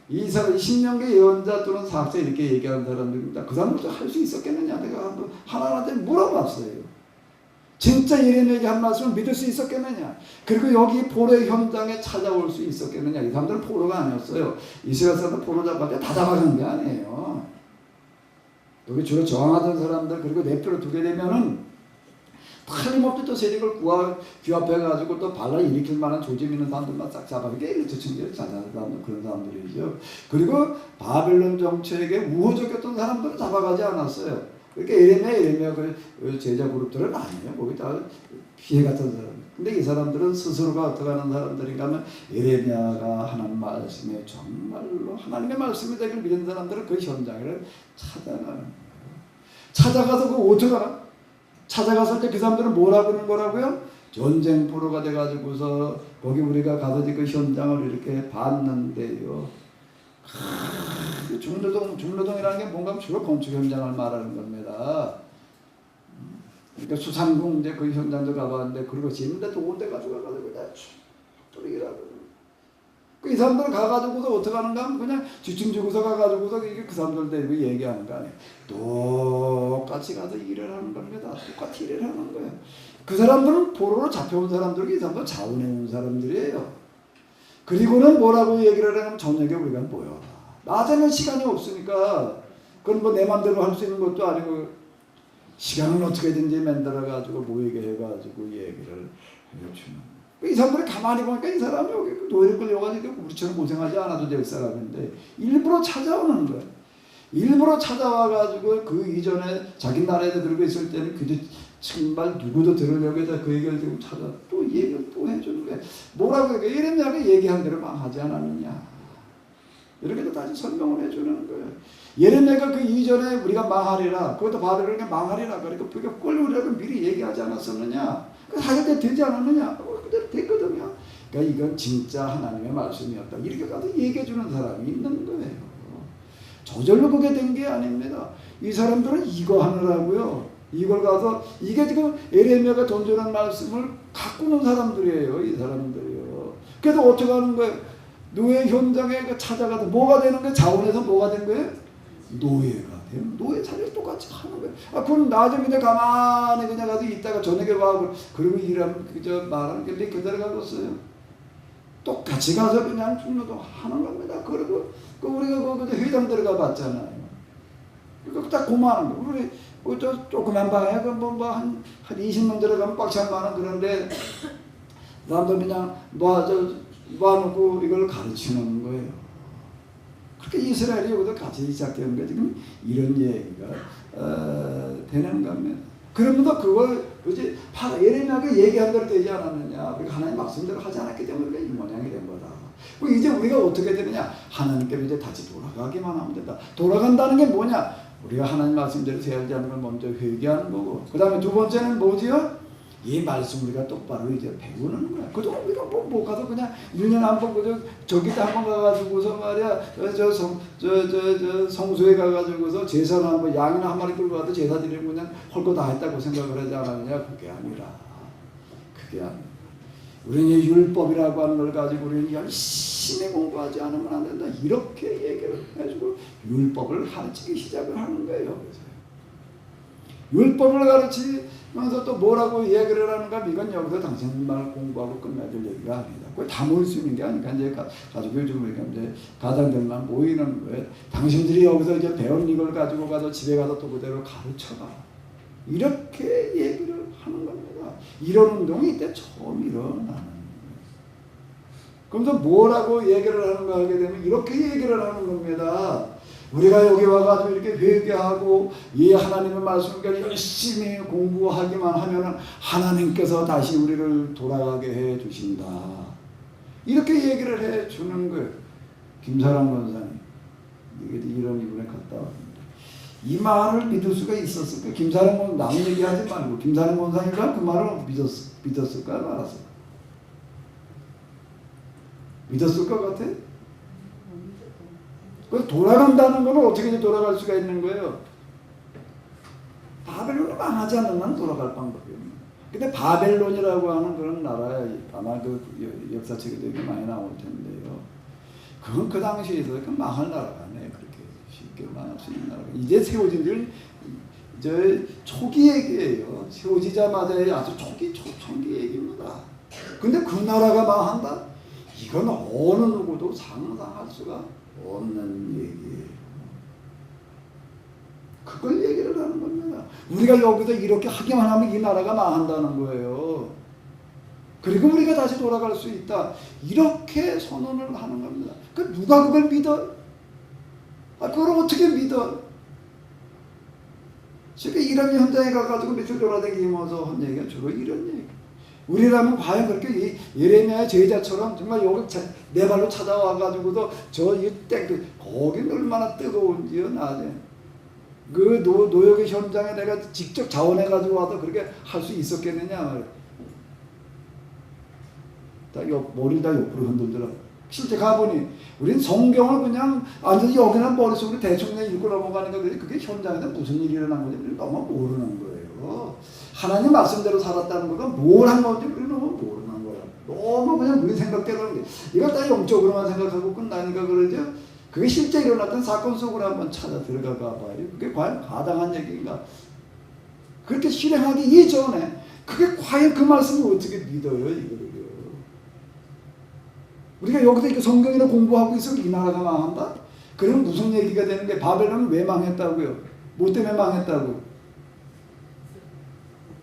이 사람 10년계 예언자 또는 사학자 이렇게 얘기하는 사람들입니다. 그 사람들도 할 수 있었겠느냐? 내가 한번 하나님한테 물어봤어요. 진짜 예레미야에게 한 말씀을 믿을 수 있었겠느냐? 그리고 여기 포로의 현장에 찾아올 수 있었겠느냐? 이 사람들은 포로가 아니었어요. 이스라엘 사람들 포로 잡을 때 다 잡아간 게 아니에요. 여기 주로 저항하던 사람들 그리고 냅두려 두게 되면은 틀림없이 또 세력을 규합해가지고 또 반란을 일으킬 만한 조짐 있는 사람들만 싹 잡아가게 저층들을 찾아가는 그런 사람들이죠. 그리고 바벨론 정책에 우호적이었던 사람들은 잡아가지 않았어요. 그러니까 예레미야 그 제자 그룹들은 아니에요. 거기 다 피해 같은 사람. 근데 이 사람들은 스스로가 어떻게 하는 사람들인가 하면 예레미야가 하나님 말씀에 정말로 하나님의 말씀이 되길 믿는 사람들은 그 현장을 찾아가는 거예요. 찾아가서 그 어떻게 하나? 찾아갔을 때 그 사람들은 뭐라고요? 전쟁 포로가 돼가지고서 거기 우리가 가서 그 현장을 이렇게 봤는데요. 중노동이라는 게 뭔가 주로 건축 현장을 말하는 겁니다. 그러니까 수산공 이제 그 현장도 가봤는데 그리고 지는데 좋은데 가져가지고 그냥 쭉 이 사람들 가가지고서 어떻게 하는가 하면 그냥 지층 주고서 가가지고서 이게 그 사람들 데리고 얘기하는 거 아니에요. 똑같이 가서 일을 하는 겁니다. 똑같이 일을 하는 거예요. 그 사람들은 포로로 잡혀온 사람들이 이 사람들 자원해온 사람들이에요. 그리고는 뭐라고 얘기를 하냐면 저녁에 우리가 모여라. 낮에는 시간이 없으니까 그건 뭐 내 맘대로 할 수 있는 것도 아니고 시간을 어떻게든지 만들어가지고 모이게 해가지고 얘기를 해주는 이 사람들이 가만히 보니까 이 사람이 여기 노예를 끌려가지고 우리처럼 고생하지 않아도 될 사람인데 일부러 찾아오는 거예요. 일부러 찾아와가지고 그 이전에 자기 나라에서 그러고 있을 때는 그저 정말 누구도 들으려고 해서 그 얘기를 지금 찾아 또 얘기를 또 해주는 거예요. 뭐라고 해요? 예레미야가 얘기한 대로 망하지 않았느냐. 이렇게도 다시 설명을 해주는 거예요. 예레미야가 그 이전에 우리가 망하리라, 그것도 바벨론이 망하리라, 그러니까 그게 꼴리라고 미리 얘기하지 않았었느냐? 그 하실 때 되지 않았느냐? 그대로 됐거든요. 그러니까 이건 진짜 하나님의 말씀이었다. 이렇게 가서 얘기해주는 사람이 있는 거예요. 저절로 그게 된 게 아닙니다. 이 사람들은 이거 하느라고요. 이걸 가서 이게 지금 예레미야가 던져놓은 말씀을 가꾸는 사람들이에요. 이 사람들이요. 그래서 어떻게 하는 거예요? 노예 현장에 찾아가서 뭐가 되는 거예요? 자원에서 뭐가 된 거예요? 노예가 돼요. 노예 자리를 똑같이 하는 거예요. 그럼 나중에 그냥 가만히 그냥 가서 있다가 저녁에 와고 그리고 일하면 그저 말하는 게 그대로 가겠어요. 똑같이 가서 그냥 중노동 하는 겁니다. 그리고 우리가 거기서 회장 들어가 봤잖아요. 그러니까 딱 고마운 거. 우리 저 조그만 방에 한 20명 들어가면 꽉 찰 만한 그런데 사람들 그냥 놓아놓고 이걸 가르치는 거예요. 그렇게 이스라엘이 여기서 같이 시작되는 게 지금 이런 얘기가 되는 겁니다. 그러면서 그걸 그지 예레미야가 얘기한 대로 되지 않았느냐. 우리가 하나님 말씀대로 하지 않았기 때문에 이 모양이 된 거다. 이제 우리가 어떻게 되느냐. 하나님께로 이제 다시 돌아가기만 하면 된다. 돌아간다는 게 뭐냐. 우리가 하나님 말씀대로 살지 않는 걸 먼저 회개하는 거고 그 다음에 두 번째는 뭐지요? 이 말씀 우리가 똑바로 이제 배우는 거야. 그동안 우리가 못 가서 그냥 1년에 한 번 그저 저기다 한 번 가가지고서 말이야 성소에 가가지고서 제사나 한 번 양이나 한 마리 끌고 가도 제사 드리는 그냥 할 거 다 했다고 생각을 하지 않았느냐. 그게 아니라 우리는 율법이라고 하는 걸 가지고 우리는 열심히 공부하지 않으면 안 된다. 이렇게 얘기를 해주고 율법을 가르치기 시작을 하는 거예요. 그래서 율법을 가르치면서 또 뭐라고 얘기를 하는가? 이건 여기서 당신만 공부하고 끝나야 될 얘기가 아니다. 그걸 다 모일 수 있는 게 아니니까 이제 가지고 요즘 이제 가장들만 모이는 거예요. 당신들이 여기서 이제 배운 이걸 가지고 가서 집에 가서 또 그대로 가르쳐라. 이렇게 얘기를 하는 겁니다. 이런 운동이 이때 처음 일어나는 거예요. 그러면서 뭐라고 얘기를 하는가 하게 되면 이렇게 얘기를 하는 겁니다. 우리가 여기 와가지고 이렇게 회개하고 이 하나님의 말씀을 열심히 공부하기만 하면은 하나님께서 다시 우리를 돌아가게 해 주신다. 이렇게 얘기를 해 주는 거예요. 김사랑 권사님, 이런 이분에 갔다 왔습니다. 이 말을 믿을 수가 있었을까? 김사랑 권사 남 얘기하지 말고 김사랑 권사님과 그 말을 믿었을까 말았을까? 믿었을 것 같아? 돌아간다는 건 어떻게 돌아갈 수가 있는 거예요? 바벨론이 망하지 않으면 돌아갈 방법이 없는. 근데 바벨론이라고 하는 그런 나라에 아마 그 역사책에도 이렇게 많이 나올 텐데요. 그건 그 당시에서 그 망할 나라가 아니에요. 그렇게 쉽게 망할 수 있는 나라가. 이제 세워진 줄 초기 얘기예요. 세워지자마자의 아주 초기 얘기입니다. 근데 그 나라가 망한다? 이건 어느 누구도 상상할 수가 없는 얘기예요. 그걸 얘기를 하는 겁니다. 우리가 여기서 이렇게 하기만 하면 이 나라가 망한다는 거예요. 그리고 우리가 다시 돌아갈 수 있다. 이렇게 선언을 하는 겁니다. 그 누가 그걸 믿어? 그걸 어떻게 믿어? 쉽게 이런 현장에 가가지고 며칠 돌아다니면서 한 얘기가 주로 이런 얘기. 우리라면 과연 그렇게 예레미야의 제자처럼 정말 여기 내 발로 찾아와가지고도 땡 거긴 얼마나 뜨거운지요. 낮에 그 노역의 현장에 내가 직접 자원해가지고 와도 그렇게 할 수 있었겠느냐. 머리를 다 옆으로 흔들더라고. 실제 가보니 우린 성경을 그냥 완전히 여기나 머릿속으로 대충 그냥 읽고 넘어가니까 그게 현장에서 무슨 일이 일어난 건지 우리는 너무 모르는 거예요. 하나님 말씀대로 살았다는 거가 뭘 한 건지 우리는 너무 모르는 거야. 너무 그냥 우리 생각대로 게 이걸 다 영적으로만 생각하고 끝나니까 그러죠. 그게 실제 일어났던 사건 속으로 한번 찾아 들어가 봐요. 그게 과연 가당한 얘기인가? 그렇게 실행하기 이전에 그게 과연 그 말씀을 어떻게 믿어요, 이거를요. 우리가 여기서 이렇게 성경이나 공부하고 있으면 이 나라가 망한다? 그럼 무슨 얘기가 되는 게 바벨론은 왜 망했다고요? 뭐 때문에 망했다고요?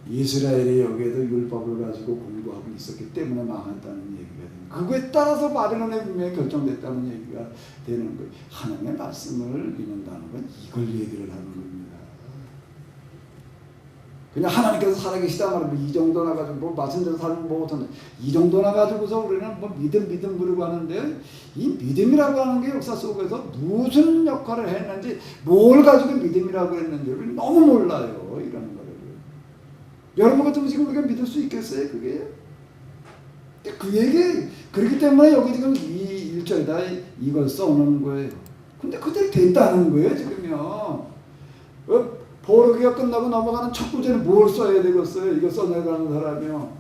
이스라엘이 여기에도 율법을 가지고 공부하고 있었기 때문에 망했다는 얘기가 되는 거예요. 그거에 따라서 바벨론의 분명히 결정됐다는 얘기가 되는 거예요. 하나님의 말씀을 믿는다는 건 이걸 얘기를 하는 겁니다. 그냥 하나님께서 살아계시다 말하면 이 정도나 가지고 뭐 말씀대로 살면 뭐 어떤데 이 정도나 가지고서 우리는 뭐 믿음 그러고 하는데 이 믿음이라고 하는 게 역사 속에서 무슨 역할을 했는지 뭘 가지고 믿음이라고 했는지를 너무 몰라요. 이런 거를. 여러분 같으면 지금 우리가 믿을 수 있겠어요? 그게? 그 얘기 그렇기 때문에 여기 지금 이 1절에다 이걸 써놓은 거예요. 근데 그대로 됐다는 거예요. 지금요. 보르기가 끝나고 넘어가는 첫 구절에 뭘 써야 되겠어요? 이거 써내가는 사람이요.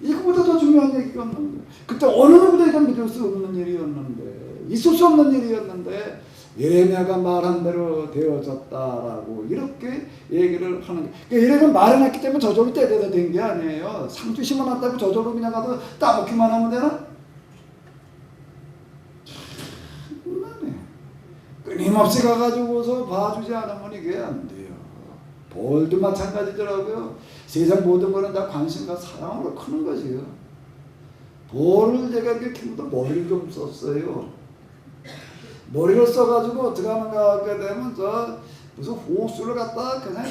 이거보다 더 중요한 얘기가 없는데 그때 어느 누구도 이건 믿을 수 없는 일이었는데 있을 수 없는 일이었는데 예레미야가 말한 대로 되어졌다라고 이렇게 얘기를 하는 거예요. 그러니까 예레미야가 말을 했기 때문에 저절로 때려야 된 게 아니에요. 상추 심어놨다고 저절로 그냥 가서 따먹기만 하면 되나? 끊임없이 가가지고서 봐주지 않으면 이게 안 돼요. 볼도 마찬가지더라고요. 세상 모든 거는 다 관심과 사랑으로 크는 거지요. 볼을 제가 이렇게 키우다 머리를 좀 썼어요. 머리를 써가지고 어떻게 하는가 하게 되면 무슨 호수를 갖다 그냥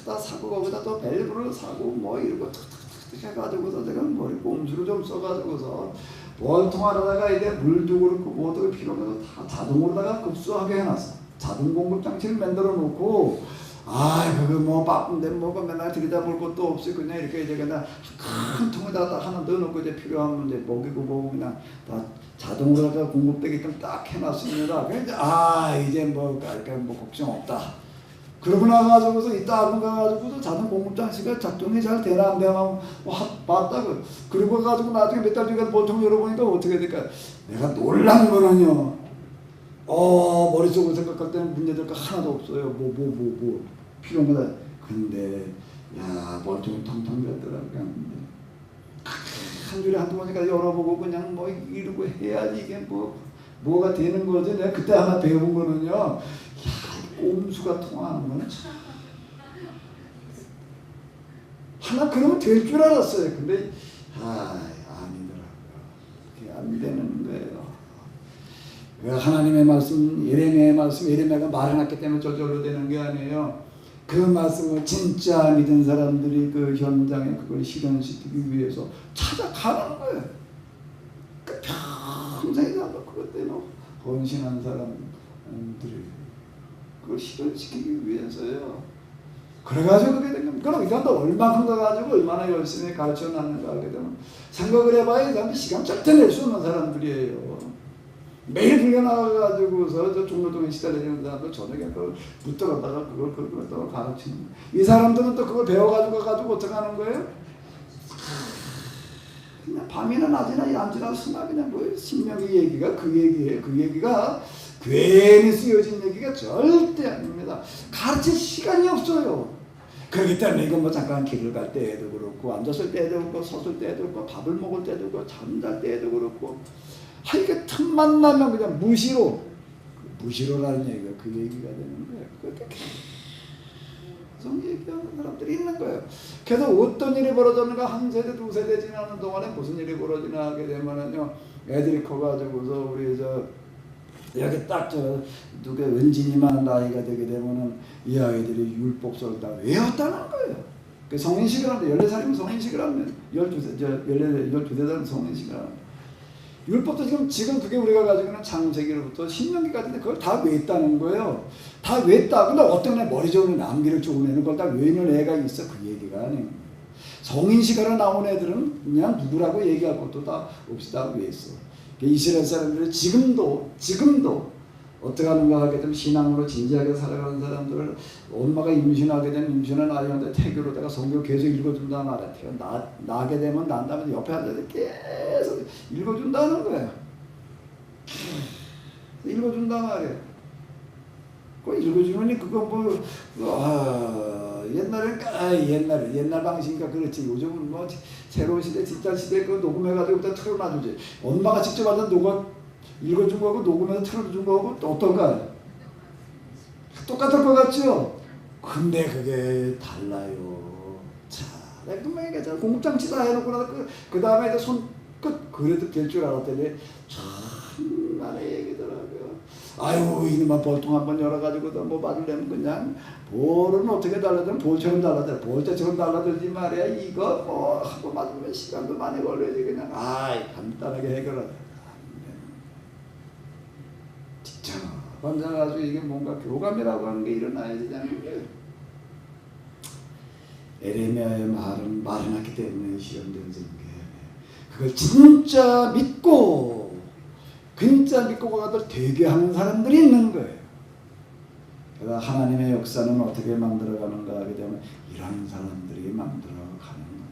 다 사고 거기다 또 밸브를 사고 뭐 이러고 툭툭툭 해가지고서 제가 머리 꼼수를 좀 써가지고서 원통 하나다가 이제 물도 그렇고 뭐도 필요해서 다 자동으로다가 급수하게 해놨어. 자동 공급 장치를 만들어 놓고 그거 뭐 바쁜데 뭐가 맨날 들여다볼 것도 없이 그냥 이렇게 이제 그냥 큰 통에다가 하나 넣어놓고 이제 필요하면 이제 먹이고 뭐고 그냥 다 자동으로 공급되게끔 딱 해놨습니다. 그래서 이제 뭐 걱정 없다. 그러고 나가지고서 이따 가가지고서 자동 공급 장치가 작동이 잘 되나 안 되나 봤다고. 그리고 가지고 나중에 몇 달 뒤에 보통 열어보니까 어떻게 될까? 내가 놀란 거는요. 머릿속으로 생각할 때는 문제될 거 하나도 없어요. 뭐 필요한 거다. 근데 멀쩡히 텅텅 비었더라고요. 한 줄에 한두 번씩 열어보고 그냥 뭐 이러고 해야지 이게 뭐가 되는 거지. 내가 그때 하나 배운 거는요. 꼼수가 통하는 거는 하나 그러면 될 줄 알았어요. 근데 아니더라고요. 그게 안 되는 거예요. 하나님의 말씀, 예레미야의 말씀, 예레미야가 말해놨기 때문에 저절로 되는 게 아니에요. 그 말씀을 진짜 믿은 사람들이 그 현장에 그걸 실현시키기 위해서 찾아가는 거예요. 그 평생에 그것 때문에 헌신한 사람들이 그걸 실현시키기 위해서요. 그래가지고 그게 된 겁니다. 그럼 이 사람도 얼마큼 가가지고 얼마나 열심히 가르쳐 놨는가 하게 되면 생각을 해봐야 이 사람들 시간 절대 낼 수 없는 사람들이에요. 매일 불려 나가가지고서 저 종로동에 시달리는 사람들 저녁에 그걸 붙들어다가 그걸 또 가르치는 거예요. 이 사람들은 또 그걸 배워가지고 어떻게 하는 거예요? 그냥 밤이나 낮이나 얌지나 수나 그냥 뭐 신명의 얘기가 그 얘기예요. 그 얘기가 괜히 쓰여진 얘기가 절대 아닙니다. 가르칠 시간이 없어요. 그렇기 때문에 이건 뭐 잠깐 길을 갈 때에도 그렇고 앉았을 때도 그렇고 섰을 때도 그렇고 밥을 먹을 때도 그렇고 잠잘 때도 그렇고 이게 틈만 나면 그냥 무시로라는 얘기가 그 얘기가 되는 거예요. 그렇게 계속 얘기하는 사람들이 있는 거예요. 그래서 어떤 일이 벌어졌는가 한 세대 두 세대 지나는 동안에 무슨 일이 벌어지나 하게 되면은요 애들이 커가지고서 우리 여기 딱 누가 은진이만 나이가 되게 되면은 이 아이들이 율법서를 다 외웠다는 거예요. 그 성인식을 하는데 14살이면 성인식을 하면 12세는 성인식을 하는 율법도 지금 그게 우리가 가지고 있는 창세기로부터 신명기까지인데 그걸 다 외웠다는 거예요. 다 외웠다. 근데 어떤 애 머리 좋은 애 남기를 좋은 애는 그걸 다 외우는 애가 있어. 그 얘기가 아니에요. 성인식으로 나온 애들은 그냥 누구라고 얘기할 것도 다 없이 다 외웠어. 이스라엘 사람들이 지금도 어떻게 하는가 하게 되면 신앙으로 진지하게 살아가는 사람들을 엄마가 임신하게 되면 임신한 아이한테 태교로다가 성경 계속 읽어준다는 말이야. 나게 되면 난다면서 옆에 앉아서 계속 읽어준다는 거예요. 읽어준단 말이에요. 그 읽어주면 그거 옛날 방식이니까 그렇지. 요즘은 뭐 새로운 시대 디지털 시대 그 녹음해가지고 일단 틀어놔주지. 엄마가 직접 앉아 읽어준 거하고 녹음해서 틀어준 거하고 또 어떤가요? 똑같을 것 같죠? 근데 그게 달라요. 자, 내가 분명히 얘기했잖아. 공급장치 다 해놓고 나서 그 다음에 이제 손끝 그래도 될 줄 알았더니 참만의 얘기더라고요. 아유 이놈아 볼통 한번 열어가지고 뭐 맞으려면 그냥 볼은 어떻게 달라들면 볼처럼 달라들어. 볼때처럼 달라들지 말이야. 이거 뭐 한번 맞으면 시간도 많이 걸려야지 그냥 간단하게 해결하자. 진짜 환장해가지고 이게 뭔가 교감이라고 하는 게 일어나야 되잖아요. 에레미야의 말은 말해놨기 때문에 실현된 게 그걸 진짜 믿고 가들 되게 하는 사람들이 있는 거예요. 그래서 하나님의 역사는 어떻게 만들어가는가 하게 되면 이런 사람들이 만들어가는 겁니다.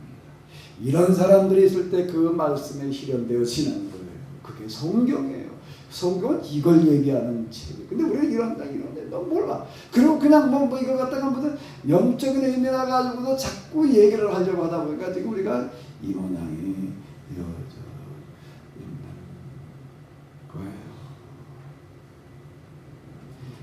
이런 사람들이 있을 때 그 말씀에 실현되어지는 거예요. 그게 성경이에요. 성경은 이걸 얘기하는 책이에요. 근데 우리가 이런데 너 몰라. 그리고 그냥 뭐 이거 갖다가 무슨 영적인 의미라 가지고도 자꾸 얘기를 하려고 하다 보니까 지금 우리가 이 모양이 이어져 있는 거예요.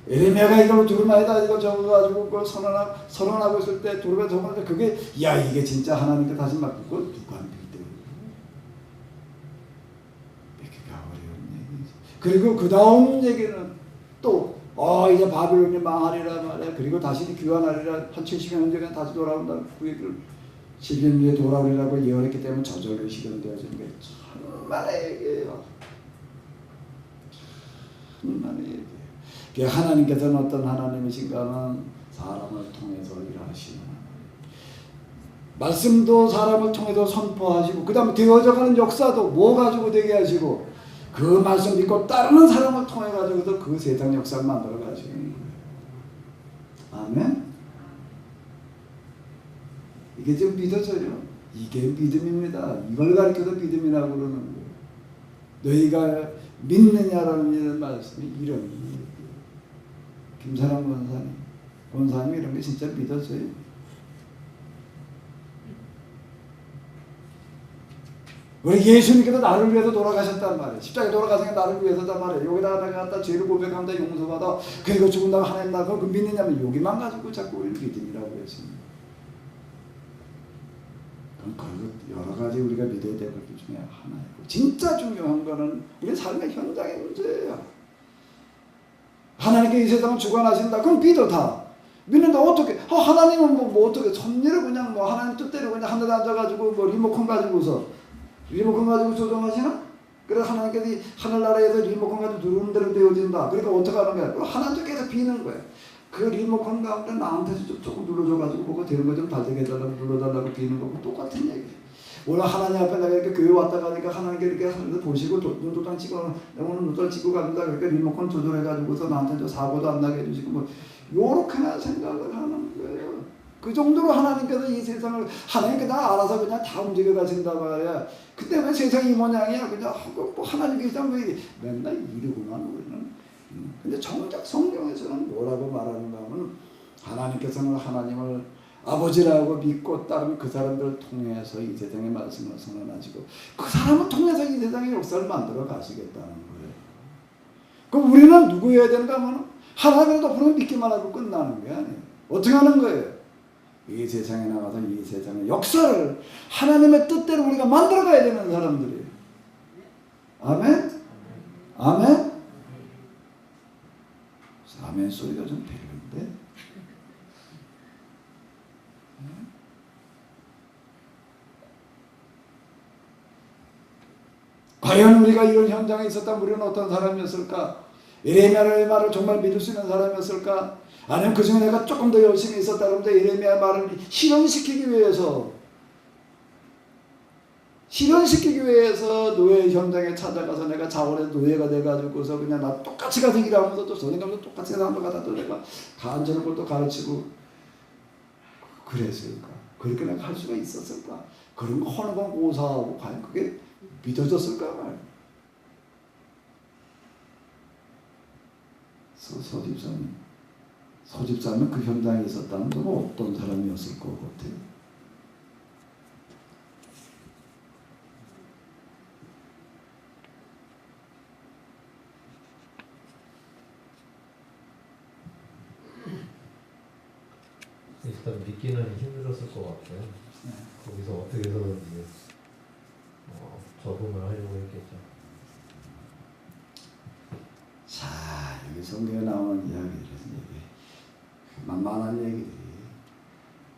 에레미야가 이걸 두루마에다 이거 적어가지고 그걸 선언하고 있을 때 두루마에 적었는데 그게 이게 진짜 하나님께 다시 맡기고 누가 믿대요. 믿기가 어려운 얘기지. 그리고 그 다음 얘기는 또 이제 바빌론이 망하리라 말이야. 그리고 다시 귀환하리라. 한 70년 전에 다시 돌아온다. 그 얘기를 10년 뒤에 돌아오리라고 예언했기 때문에 저절로 실현되어지는 게 천만의 얘기예요. 천만의 얘기예요. 하나님께서는 어떤 하나님이신가 하면 사람을 통해서 일하시는 말씀도 사람을 통해서 선포하시고 그 다음에 되어져가는 역사도 뭐 가지고 되게 하시고 그 말씀 믿고 따르는 사람을 통해 가지고도 그 세상 역사를 만들어 가시는 거예요. 아멘. 이게 좀 믿어져요. 이게 믿음입니다. 이걸 가르쳐서 믿음이라고 그러는 거예요. 너희가 믿느냐라는 말씀이 이런 김사랑 권사님이 이런 게 진짜 믿어져요. 우리 예수님께서 나를 위해서 돌아가셨단 말이에요. 십자가에 돌아가신 게 나를 위해서단 말이에요. 여기다가 내가 갖다 죄를 고백한다 용서받아 그리고 죽은 다음에 하나님 나가 그 믿느냐면 여기만 가지고 자꾸 우리를 믿음이라고 했습니다. 그 여러 가지 우리가 믿어야 될 것 중에 하나이고, 진짜 중요한 거는 우리 삶의 현장의 문제예요. 하나님께 이 세상을 주관하신다. 그럼 믿어 다. 믿는데 어떻게? 하나님은 뭐 어떻게 섭리를 그냥 뭐 하나님 뜻대로 그냥 하늘에 앉아가지고 뭐 리모컨 가지고 조정하시나? 그래서 하나님께서 하늘나라에서 리모컨 가지고 누르는 대로 되어진다. 그러니까 어떻게 하는 거야? 하나님께 계속 비는 거야. 그 리모컨 가운데 나한테서 조금 눌러줘가지고 뭐가 되는 거 좀 잘 되게 해달라고 눌러달라고 비는 거고 똑같은 얘기. 오늘 하나님 앞에 내가 이렇게 교회 왔다 가니까 하나님께 이렇게 하늘을 보시고 눈도장 찍어, 오늘 눈도장 찍고 갑니다. 그러니까 리모컨 조절해가지고서 나한테 저 사고도 안 나게 해주시고 뭐 요렇게나 생각을 하는 거예요. 그 정도로 하나님께서 이 세상을 하나님께 다 알아서 그냥 다 움직여 가신다 말이야. 근데 왜 세상이 이 모양이야? 그냥 뭐 하나님께 그냥 왜 맨날 이러고만 우리는. 근데 정작 성경에서는 뭐라고 말하는가 하면 하나님께서는 하나님을 아버지라고 믿고 따르면 그 사람들을 통해서 이 세상의 말씀을 선언하시고 그 사람을 통해서 이 세상의 역사를 만들어 가시겠다는 거예요. 그럼 우리는 누구여야 되는가 하면 하나님을 덮으면 믿기만 하고 끝나는 게 아니에요. 어떻게 하는 거예요? 이 세상에 나가서 이 세상의 역사를 하나님의 뜻대로 우리가 만들어 가야 되는 사람들이에요. 아멘? 아멘? 아멘 소리가 좀 별론데? 과연 우리가 이런 현장에 있었다면 우리는 어떤 사람이었을까? 예레미야의 말을 정말 믿을 수 있는 사람이었을까? 아니면 그 중에 내가 조금 더 열심히 있었다 그러면 예레미야의 말을 실현시키기 위해서 노예 현장에 찾아가서 내가 자원의 노예가 돼가지고서 그냥 나 똑같이 가서 일하면서 또 선생님도 똑같이 사람도 가다 또 내가 간절한 것도 가르치고 그랬을까? 그렇게 내가 할 수가 있었을까? 그런 거 하는 건 고사하고 과연 그게 믿어졌을까 말이야. 서집사는 그 현장에 있었다면 또 어떤 사람이었을 것 같아요? 일단 믿기는 힘들었을 것 같아요. 거기서 어떻게 해서든지 적응을 하려고 했겠죠. 자, 여기 성경에 나오는 이야기들은 만만한 얘기들이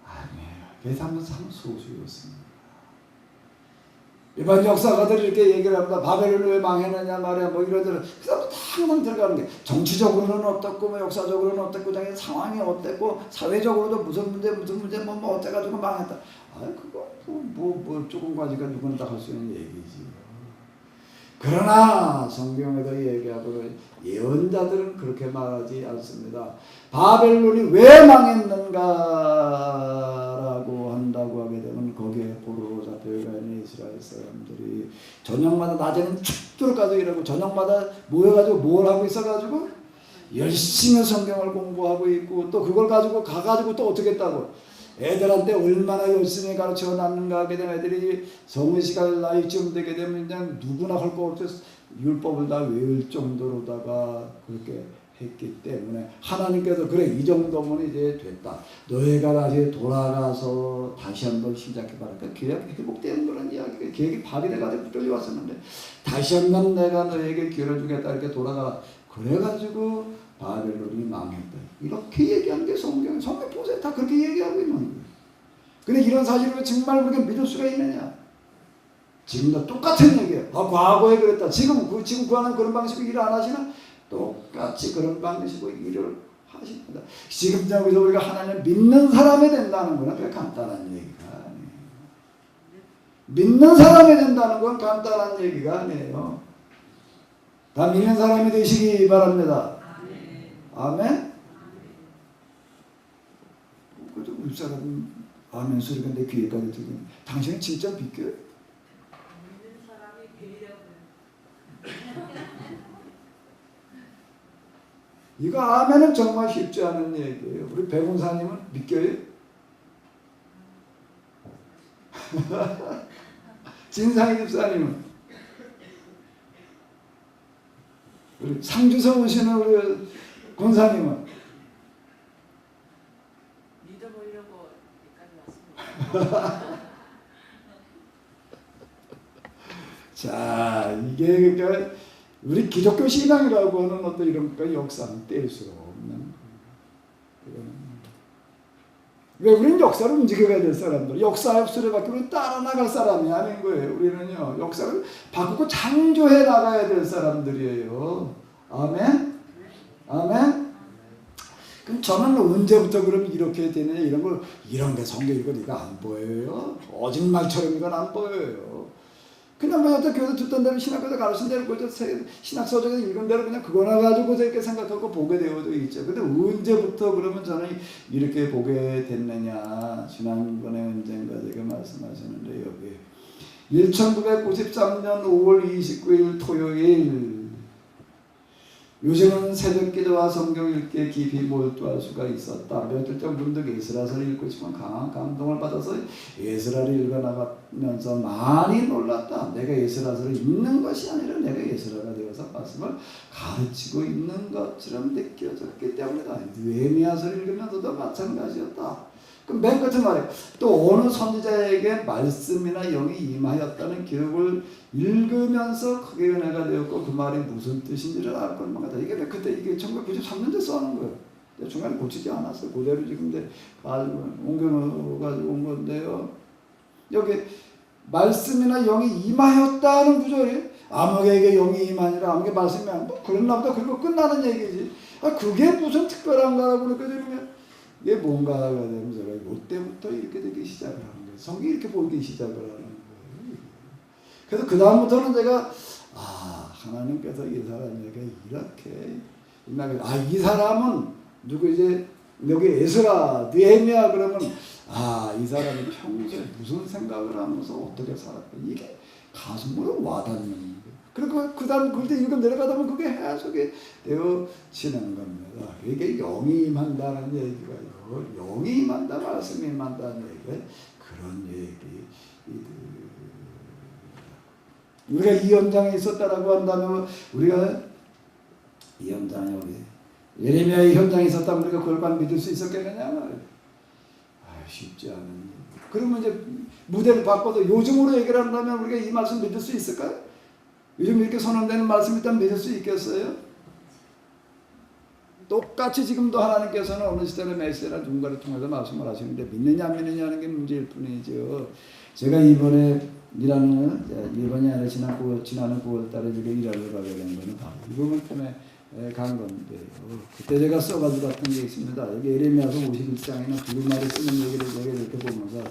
아니에요. 그래서 참 소수였습니다. 일반 역사가들이 이렇게 얘기를 합니다. 바벨론을 왜 망했느냐 말이야. 뭐 이러저러. 그 사람도 다 항상 들어가는 게 정치적으로는 어떻고 뭐 역사적으로는 어떻고 자기 상황이 어땠고 사회적으로도 무슨 문제 뭐 어째가지고 망했다. 아 그거 뭐 조금 가지가 누구나 다 할 수 있는 얘기지. 그러나 성경에도 얘기하고 예언자들은 그렇게 말하지 않습니다. 바벨론이 왜 망했는가라고 한다고 하게 되면 거기에 포로로 잡혀가 있는 이스라엘 사람들이 저녁마다 낮에는 축도록 가서 일하고 저녁마다 모여가지고 뭘 하고 있어가지고 열심히 성경을 공부하고 있고 또 그걸 가지고 가가지고 또 어떻게 했다고 애들한테 얼마나 열심히 가르쳐 놨는가 하게 되면 애들이 성의시간 나이쯤 되게 되면 그냥 누구나 할 거 없이 율법을 다 외울 정도로다가 그렇게 했기 때문에 하나님께서 그래 이 정도면 이제 됐다. 너희가 다시 돌아가서 다시 한번 시작해봐라. 그러니까 계획 회복되는 그런 이야기가 계획이 파괴돼가지고 붙들려왔었는데 다시 한번 내가 너에게 기회를 주겠다 이렇게 돌아가 그래가지고 바벨론이 망했다. 이렇게 얘기하는 게 성경 보세요. 다 그렇게 얘기하고 있는 거예요. 근데 이런 사실을 정말 우리가 믿을 수가 있느냐? 지금도 똑같은 얘기예요. 과거에 그랬다. 지금 구하는 그런 방식으로 일을 안 하시나? 똑같이 그런 방식으로 일을 하십니다. 지금 여기서 우리가 하나님을 믿는 사람이 된다는 건 그렇게 간단한 얘기가 아니에요. 믿는 사람이 된다는 건 간단한 얘기가 아니에요. 다 믿는 사람이 되시기 바랍니다. 아멘? 그래도 우리 사람 아멘 소리가 내 귀에까지 들리네. 당신은 진짜 믿겨요? 믿는 사람이 되려고. 이거 아멘은 정말 쉽지 않은 얘기예요. 우리 백운사님은 믿겨요? 진상희 집사님은? 우리 상주서 오시는 우리 권사님은? 믿어보려고 여기까지 왔습니다. 자, 이게 그러니까 우리 기독교 신앙이라고 하는 어떤 이런 역사는 뗄 수 없는 거예요. 왜 우리는 역사를 움직여야 될 사람들, 역사의 수레바퀴 우리는 따라 나갈 사람이 아닌 거예요. 우리는요, 역사를 바꾸고 창조해 나가야 될 사람들이에요. 아멘? 아멘? 그럼 저는 언제부터 그럼 이렇게 되느냐, 이런 게 성경이고 이거 안 보여요. 거짓말처럼 이건 안 보여요. 그냥 뭐 어떤 교회도 듣던 대로 신학교도 가르친 대로 신학 서적에서 읽은 대로 그냥 그거나 가지고 이렇게 생각하고 보게 되어도 있죠. 근데 언제부터 그러면 저는 이렇게 보게 됐느냐, 지난번에 언젠가 제가 말씀하셨는데 여기 1993년 5월 29일 토요일, 요즘은 새벽기도와 성경 읽기에 깊이 몰두할 수가 있었다. 며칠 전 문득 에스라서를 읽고 싶은 강한 감동을 받아서 에스라를 읽어나가면서 많이 놀랐다. 내가 에스라서를 읽는 것이 아니라 내가 에스라가 되어서 말씀을 가르치고 있는 것처럼 느껴졌기 때문이다. 느헤미야서를 읽으면서도 마찬가지였다. 그럼 맨 끝에 말이에요. 또 어느 선지자에게 말씀이나 영이 임하였다는 기록을 읽으면서 크게 은혜가 되었고 그 말이 무슨 뜻인지를 알 것만 같다. 이게 그때 이게 1993년대 써는 거예요. 중간에 고치지 않았어요. 그대로 지금 옮겨가지고 온 건데요. 여기 말씀이나 영이 임하였다는 구절이 아무에게 영이 임하니라 아무에게 말씀이 뭐 그랬나 보다. 그리고 끝나는 얘기지. 그게 무슨 특별한가라고 느껴지는 이게 뭔가가 되면서 이때부터 이렇게 되기 시작을 하는 거예요. 성경이 이렇게 보이기 시작을 하는 거예요. 그래서 그 다음부터는 제가 하나님께서 이 사람에게 이렇게 이 사람은 누구 이제 여기 에스라, 느헤미야 그러면 이 사람이 평소에 무슨 생각을 하면서 어떻게 살았고 이게 가슴으로 와닿는 거예요. 그리고 그 다음 그때 읽어 내려가다 보면 그게 해석이 되어지는 겁니다. 이게 영이 임한다는 얘기가요. 영이 임한다, 말씀이 임한다는 얘기가 그런 얘기. 우리가 이 현장에 있었다라고 한다면 우리가 이 현장에 예레미야의 현장에 있었다면 우리가 그걸 믿을 수 있었겠느냐 말이에요. 쉽지 않은 일. 그러면 이제 무대를 바꿔도 요즘으로 얘기를 한다면 우리가 이 말씀 믿을 수 있을까요? 요즘 이렇게 선언되는 말씀이 있다면 믿을 수 있겠어요? 똑같이 지금도 하나님께서는 어느 시대나 메시아나 누군가를 통해서 말씀을 하시는데 믿느냐 안 믿느냐는 게 문제일 뿐이죠. 제가 이번에 이번이 아니라 지난 9월 달에 제가 일하러 가게 된 거는 바로 이 부분 때문에 간 건데요. 그때 제가 써가지고 갔던 게 있습니다. 여기 예레미야서 51장에는 두루마리 쓰는 얘기를 제가 이렇게 보면서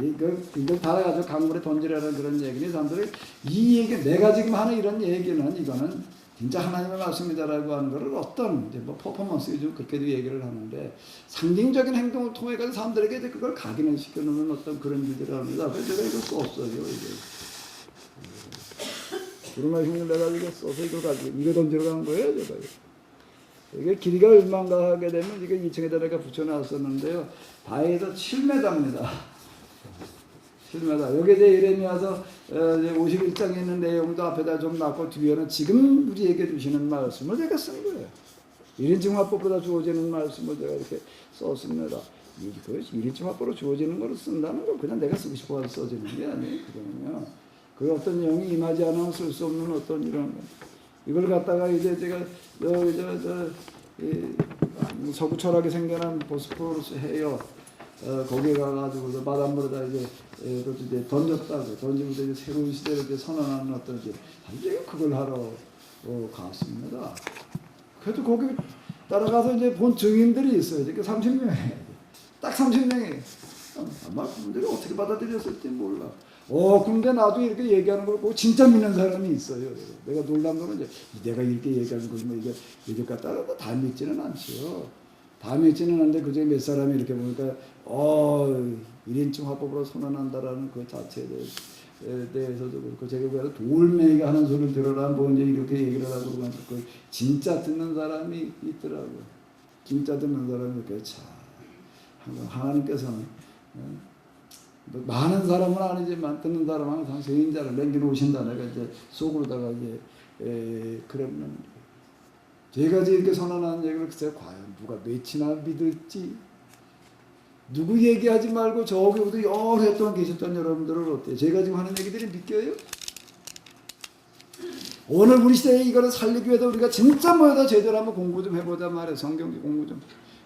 이걸 달아가지고 강물에 던지라는 그런 얘기니 사람들이 이 얘기 내가 지금 하는 이런 얘기는 이거는 진짜 하나님의 말씀이다라고 하는 것을 어떤 이제 뭐 퍼포먼스 좀 그렇게도 얘기를 하는데 상징적인 행동을 통해 가지고 사람들에게 이제 그걸 각인을 시켜놓는 어떤 그런 일들을 합니다. 그래서 제가 이걸 썼어요. 두루마리 흉을 내가지고 써서 이걸 가지고 이거 던지러 간 거예요. 제가 이게 길이가 얼마인가 하게 되면 이게 2층에다 내가 붙여놨었는데요. 바에서 7m입니다. 7m. 여기 이제 예레미야서 51장에 있는 내용도 앞에다 좀 놨고 뒤에는 지금 우리에게 주시는 말씀을 제가 쓴 거예요. 1인칭 화법보다 주어지는 말씀을 제가 이렇게 썼습니다. 1인칭 화법으로 주어지는 걸 쓴다는 건 그냥 내가 쓰고 싶어서 써지는 게 아니에요. 그거는요. 그 어떤 영이 임하지 않으면 쓸 수 없는 어떤 이런 거. 이걸 갖다가 이제 제가 서구 철학에 생겨난 보스포러스 해요. 거기에 가가지고 바닷물에다 이제 던졌다고 던지면서 이제 새로운 시대를 이제 선언하는 어떤 이제 그걸 하러 갔습니다. 그래도 거기 따라가서 이제 본 증인들이 있어요. 이렇게 30명이 딱 30명이 아마 그분들이 어떻게 받아들였을지 몰라. 근데 나도 이렇게 얘기하는 걸 보고 진짜 믿는 사람이 있어요. 내가 놀란 거는 이제 내가 이렇게 얘기하는 거 뭐 이게 갖다가 다 믿지는 않죠. 다 믿지는 않는데 그중에 몇 사람이 이렇게 보니까 1인칭 화법으로 선언한다라는 그 자체에 대해서도 그렇고 제가 그래서 돌멩이가 하는 소리를 들어라 뭐 이제 이렇게 얘기를 하고 그러면서 그 진짜 듣는 사람이 있더라고요. 진짜 듣는 사람이 이렇게 참 하나님께서는 많은 사람은 아니지만 듣는 사람은 항상 세인자를 남겨놓으신다. 내가 이제 속으로다가 이제 그랬는데 제가 이렇게 선언한 얘기를 글쎄 과연 누가 몇이나 믿을지 누구 얘기하지 말고 저기도 오랫동안 계셨던 여러분들은 어때요? 제가 지금 하는 얘기들이 믿겨요? 오늘 우리 시대에 이거를 살리기 위해서 우리가 진짜 모여서 제대로 한번 공부 좀 해보자 말이에요. 성경 공부 좀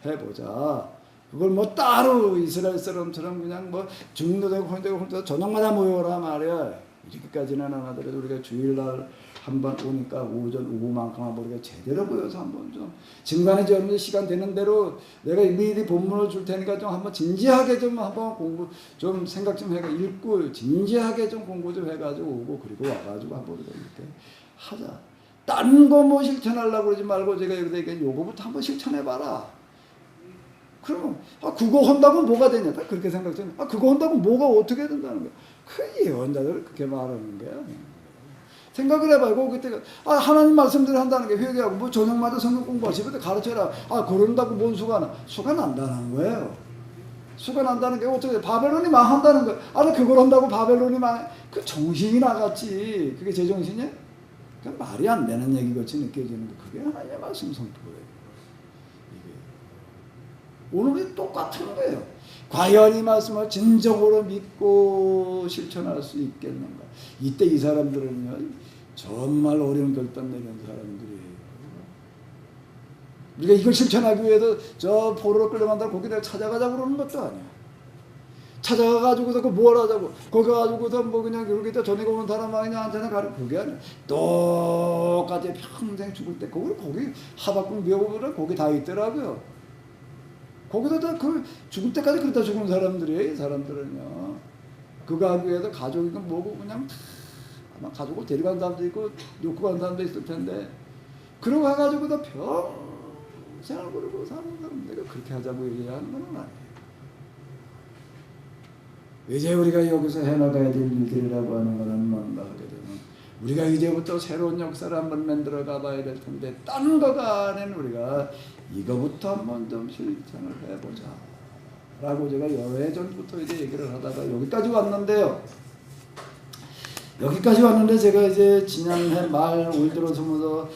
해보자. 그걸 뭐 따로 이스라엘 사람처럼 그냥 뭐 중도 되고 혼자 저녁마다 모여라 말이야. 이렇게까지는 안 하더라도 우리가 주일날 한번 오니까 오후만큼은 우리가 제대로 모여서 한번 좀 중간에 좀 시간 되는 대로 내가 미리 본문을 줄 테니까 좀 한번 진지하게 좀 한번 공부 좀 생각 좀 해가 읽고 진지하게 좀 공부 좀 해가지고 오고 그리고 와가지고 한번 우리가 이렇게 하자. 딴 거 뭐 실천하려고 그러지 말고 제가 여기다 얘기한 요거부터 한번 실천해봐라. 그러면 그거 한다고 뭐가 되냐? 그렇게 생각하면 그거 한다고 뭐가 어떻게 된다는 거야. 그 예언자들 그렇게 말하는 거야. 생각을 해봐요. 그때 하나님 말씀대로 한다는 게 회개하고 뭐 저녁마다 성경 공부하시면 가르쳐라. 그런다고 뭔 수가 나? 수가 난다는 거예요. 수가 난다는 게 어떻게 바벨론이 망한다는 거예요. 그걸 한다고 바벨론이 망해? 그 정신이 나갔지. 그게 제 정신이야? 그 말이 안 되는 얘기같이 느껴지는데 그게 하나님의 말씀 선포예요. 오늘이 똑같은 거예요. 과연 이 말씀을 진정으로 믿고 실천할 수 있겠는가? 이때 이 사람들은요, 정말 어려운 결단 내린 사람들이에요. 우리가 이걸 실천하기 위해서 저 포로로 끌려간다고 거기 내가 찾아가자고 그러는 것도 아니야. 찾아가가지고서 그 뭘 하자고, 거기 가지고서 뭐 그냥 여기다 전에 오는 사람 아니냐한테는 가르쳐. 그게 아니야. 똑같이 평생 죽을 때, 거기 하박국 묘보를 거기 다 있더라고요. 거기다 다 그 죽을 때까지 그러다 죽은 사람들이에요. 이 사람들은요. 그 가구에서 가족이건 뭐고 그냥 아마 가족을 데려간 사람도 있고 놓고 간 사람도 있을 텐데 그러고 가가지고도 평생을 그러고 사는 사람 내가 그렇게 하자고 얘기하는 건 아니에요. 이제 우리가 여기서 해나가야 될 일들이라고 하는 것은 뭔가 하게 되면 우리가 이제부터 새로운 역사를 한번 만들어 가봐야 될 텐데 딴 거가 아닌 우리가 이거부터 한번 좀 실천을 해보자 라고 제가 여러 해 전부터 이제 얘기를 하다가 여기까지 왔는데요. 여기까지 왔는데 제가 이제 지난해 말 올 들어서면서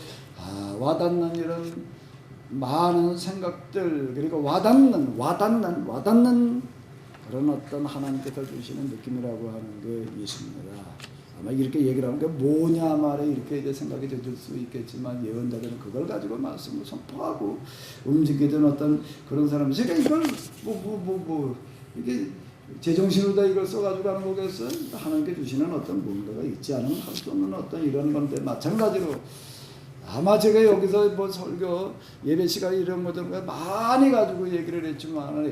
와닿는 이런 많은 생각들 그리고 와닿는 그런 어떤 하나님께서 주시는 느낌이라고 하는 게 있습니다. 아마 이렇게 얘기를 하면 뭐냐 말에 이렇게 이제 생각이 들 수 있겠지만 예언자들은 그걸 가지고 말씀을 선포하고 움직이던 어떤 그런 사람. 제가 이걸 이게 제정신으로 다 이걸 써가지고 하는 거겠어요? 하나님께 주시는 어떤 뭔가가 있지 않으면 할 수 없는 어떤 이런 건데 마찬가지로 아마 제가 여기서 뭐 설교 예배 시간 이런 것들 많이 가지고 얘기를 했지만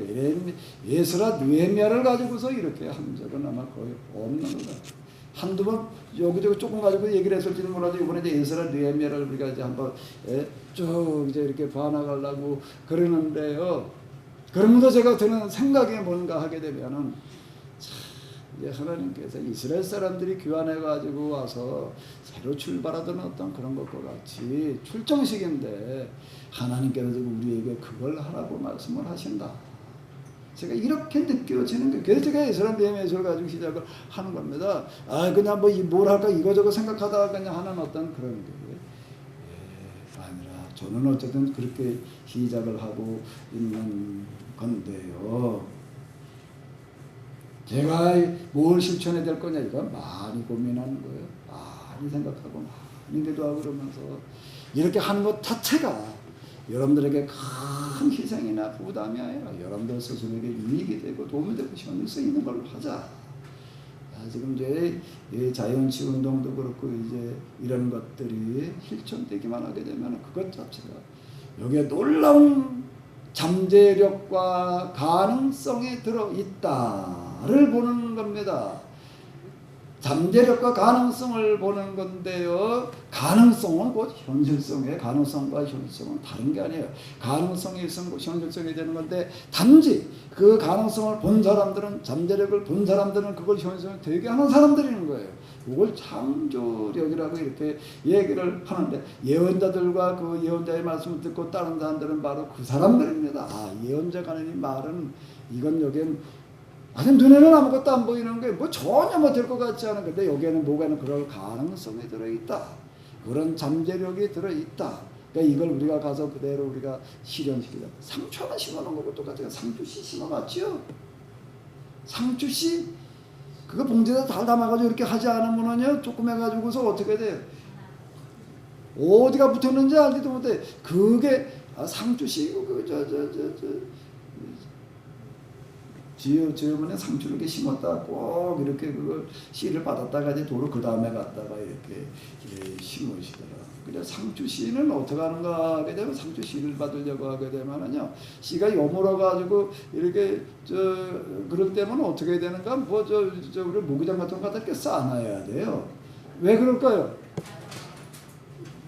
에스라 느헤미야를 가지고서 이렇게 한 적은 아마 거의 없는 것 같아요. 한두 번 여기저기 조금 가지고 얘기를 했을지는 몰라도 이번에 이제 에스라 느헤미야를 우리가 이제 한번 쭉 이제 이렇게 봐나가려고 그러는데요. 그러면서 제가 드는 생각이 뭔가 하게 되면은 이제 하나님께서 이스라엘 사람들이 귀환해 가지고 와서 새로 출발하던 어떤 그런 것과 같이 출정식인데 하나님께서 우리에게 그걸 하라고 말씀을 하신다. 제가 이렇게 느껴지는 거예요. 그래서 제가 이스라엘 느헤미야를 가지고 시작을 하는 겁니다. 그냥 뭘 할까 이거저거 생각하다가 그냥 하는 어떤 그런 게 아니라 저는 어쨌든 그렇게 시작을 하고 있는 건데요. 제가 뭘 실천해야 될 거냐 이거 많이 고민하는 거예요. 많이 생각하고 많이 기도하고 그러면서 이렇게 하는 것 자체가 여러분들에게 큰 희생이나 부담이 아니라 여러분들 스스로에게 유익이 되고 도움이 되고 시간이 쓰이는 걸로 하자. 지금 이제 자연치 운동도 그렇고 이제 이런 것들이 실천되기만 하게 되면 그것 자체가 여기에 놀라운 잠재력과 가능성이 들어있다를 보는 겁니다. 잠재력과 가능성을 보는 건데요. 가능성은 곧 현실성이에요. 가능성과 현실성은 다른 게 아니에요. 가능성이 있으면 현실성이 되는 건데 단지 그 가능성을 본 사람들은 잠재력을 본 사람들은 그걸 현실성이 되게 하는 사람들이는 거예요. 그걸 창조력이라고 이렇게 얘기를 하는데 예언자들과 그 예언자의 말씀을 듣고 따른 사람들은 바로 그 사람들입니다. 예언자가 하는 이 말은 이건 여기엔 눈에는 아무것도 안 보이는 게 뭐 전혀 뭐 될 것 같지 않은 건데 여기에는 뭐가 그럴 가능성이 들어있다. 그런 잠재력이 들어있다. 그러니까 이걸 우리가 가서 그대로 우리가 실현시키자. 상추 하나 심어놓은 거고 똑같아요. 상추씨 심어놨지요. 상추씨 그거 봉지에다 다 담아가지고 이렇게 하지 않으면요 조금 해가지고서 어떻게 돼요? 어디가 붙었는지 알지도 못해. 그게 상추씨고 지어머니 상추를 이렇게 심었다 꼭 이렇게 그걸 씨를 받았다가 이제 도로 그 다음에 갔다가 이렇게 심으시더라. 그래 상추 씨는 어떻게 하는가 하게 되면 상추 씨를 받으려고 하게 되면은요 씨가 여물어 가지고 이렇게 그럴 때면 어떻게 되는가 뭐 우리 모기장 같은 거 갖다 이렇게 쌓아놔야 돼요. 왜 그럴까요?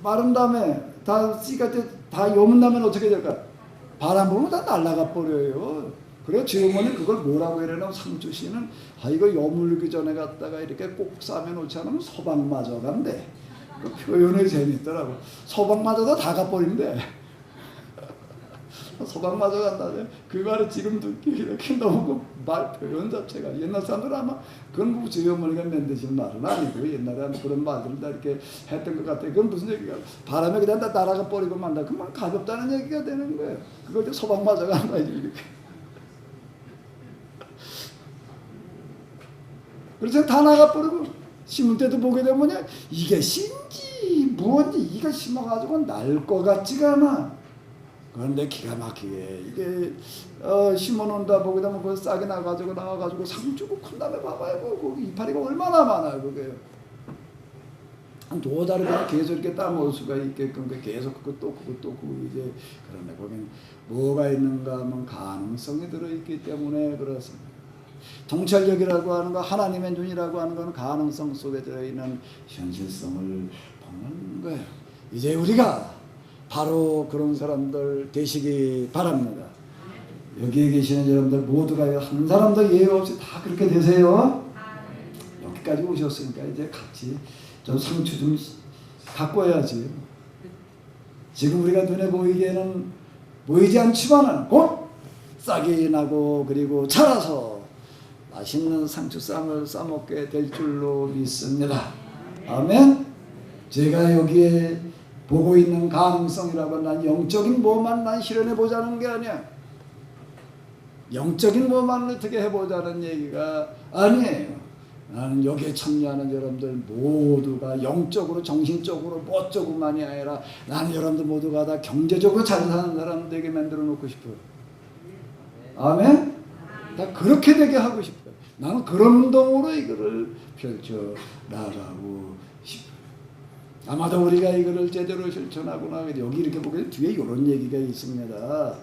마른 다음에 다 씨가 다 여문 다음에 어떻게 될까? 바람 불면 다 날아가 버려요. 그래 지어머니 그걸 뭐라고 해라면 상추 씨는 이거 여물기 전에 갖다가 이렇게 꼭 싸매 놓지 않으면 소방마저 간대. 그 표현이 재밌더라고. 소방마저도 다 가버린대. 소방마저 간다. 그 말을 지금 듣기 이렇게 너무 말 표현 자체가 옛날 사람들 아마 그건 뭐 지어머니가 만드신 말은 아니고 옛날에 그런 말들 다 이렇게 했던 것 같아요. 그건 무슨 얘기가 바람에 그냥 다 날아가 버리고 만다. 그만 가볍다는 얘기가 되는 거예요. 그걸 이제 소방마저 간다 이렇게. 그래서 다 나가버리고 심을 때도 보게 되면 이게 씨인지 무언지 이거 심어가지고 날 것 같지가 않아. 그런데 기가 막히게 이게 심어놓는다 보게 되면 그 싹이 나와가지고 상추고 큰 다음에 봐봐요. 거기 이파리가 얼마나 많아요. 그게요. 한 두 달을 그냥 계속 이렇게 따먹을 수가 있게끔 계속 그거 또 이제 그런데 거기는 뭐가 있는가 하면 가능성이 들어있기 때문에 그렇습니다. 통찰력이라고 하는 거 하나님의 눈이라고 하는 것은 가능성 속에 들어있는 현실성을 보는 거예요. 이제 우리가 바로 그런 사람들 되시기 바랍니다. 여기에 계시는 여러분들 모두가 한 사람도 예외 없이 다 그렇게 되세요. 여기까지 오셨으니까 이제 같이 좀 상추 좀 갖고 와야지. 지금 우리가 눈에 보이지 않지만은 곧 싹이 나고 그리고 자라서 맛있는 상추쌈을 싸먹게 될 줄로 믿습니다. 아멘. 제가 여기에 보고 있는 가능성이라고 난 영적인 뭐만 난 실현해 보자는 게 아니야. 영적인 뭐만 어떻게 해보자는 얘기가 아니에요. 나는 여기에 참여하는 여러분들 모두가 영적으로 정신적으로 뭐적으로만이 아니라 나는 여러분들 모두가 다 경제적으로 잘 사는 사람 되게 만들어 놓고 싶어요. 아멘. 다 그렇게 되게 하고 싶어요. 나는 그런 운동으로 이거를 펼쳐 나가고 싶어요. 아마도 우리가 이거를 제대로 실천하고 나면 여기 이렇게 보게 뒤에 이런 얘기가 있습니다.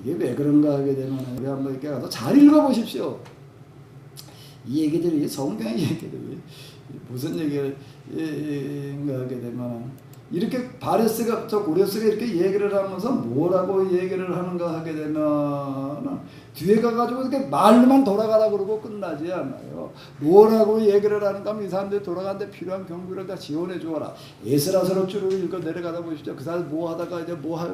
이게 왜 그런가 하게 되면 우리 한번 이렇게 가서 잘 읽어보십시오. 이 얘기들이 성경의 얘기들이 무슨 얘기인가 하게 되면 이렇게 바레스가 고레스가 이렇게 얘기를 하면서 뭐라고 얘기를 하는가 하게 되면 뒤에 가가지고 이렇게 말로만 돌아가라 그러고 끝나지 않아요. 뭐라고 얘기를 하는가 하면 이 사람들이 돌아가는데 필요한 경비를 다 지원해 주어라. 에스라서로 쭉 읽어 내려가다 보십시오. 그 사람 뭐 하다가 이제 뭐가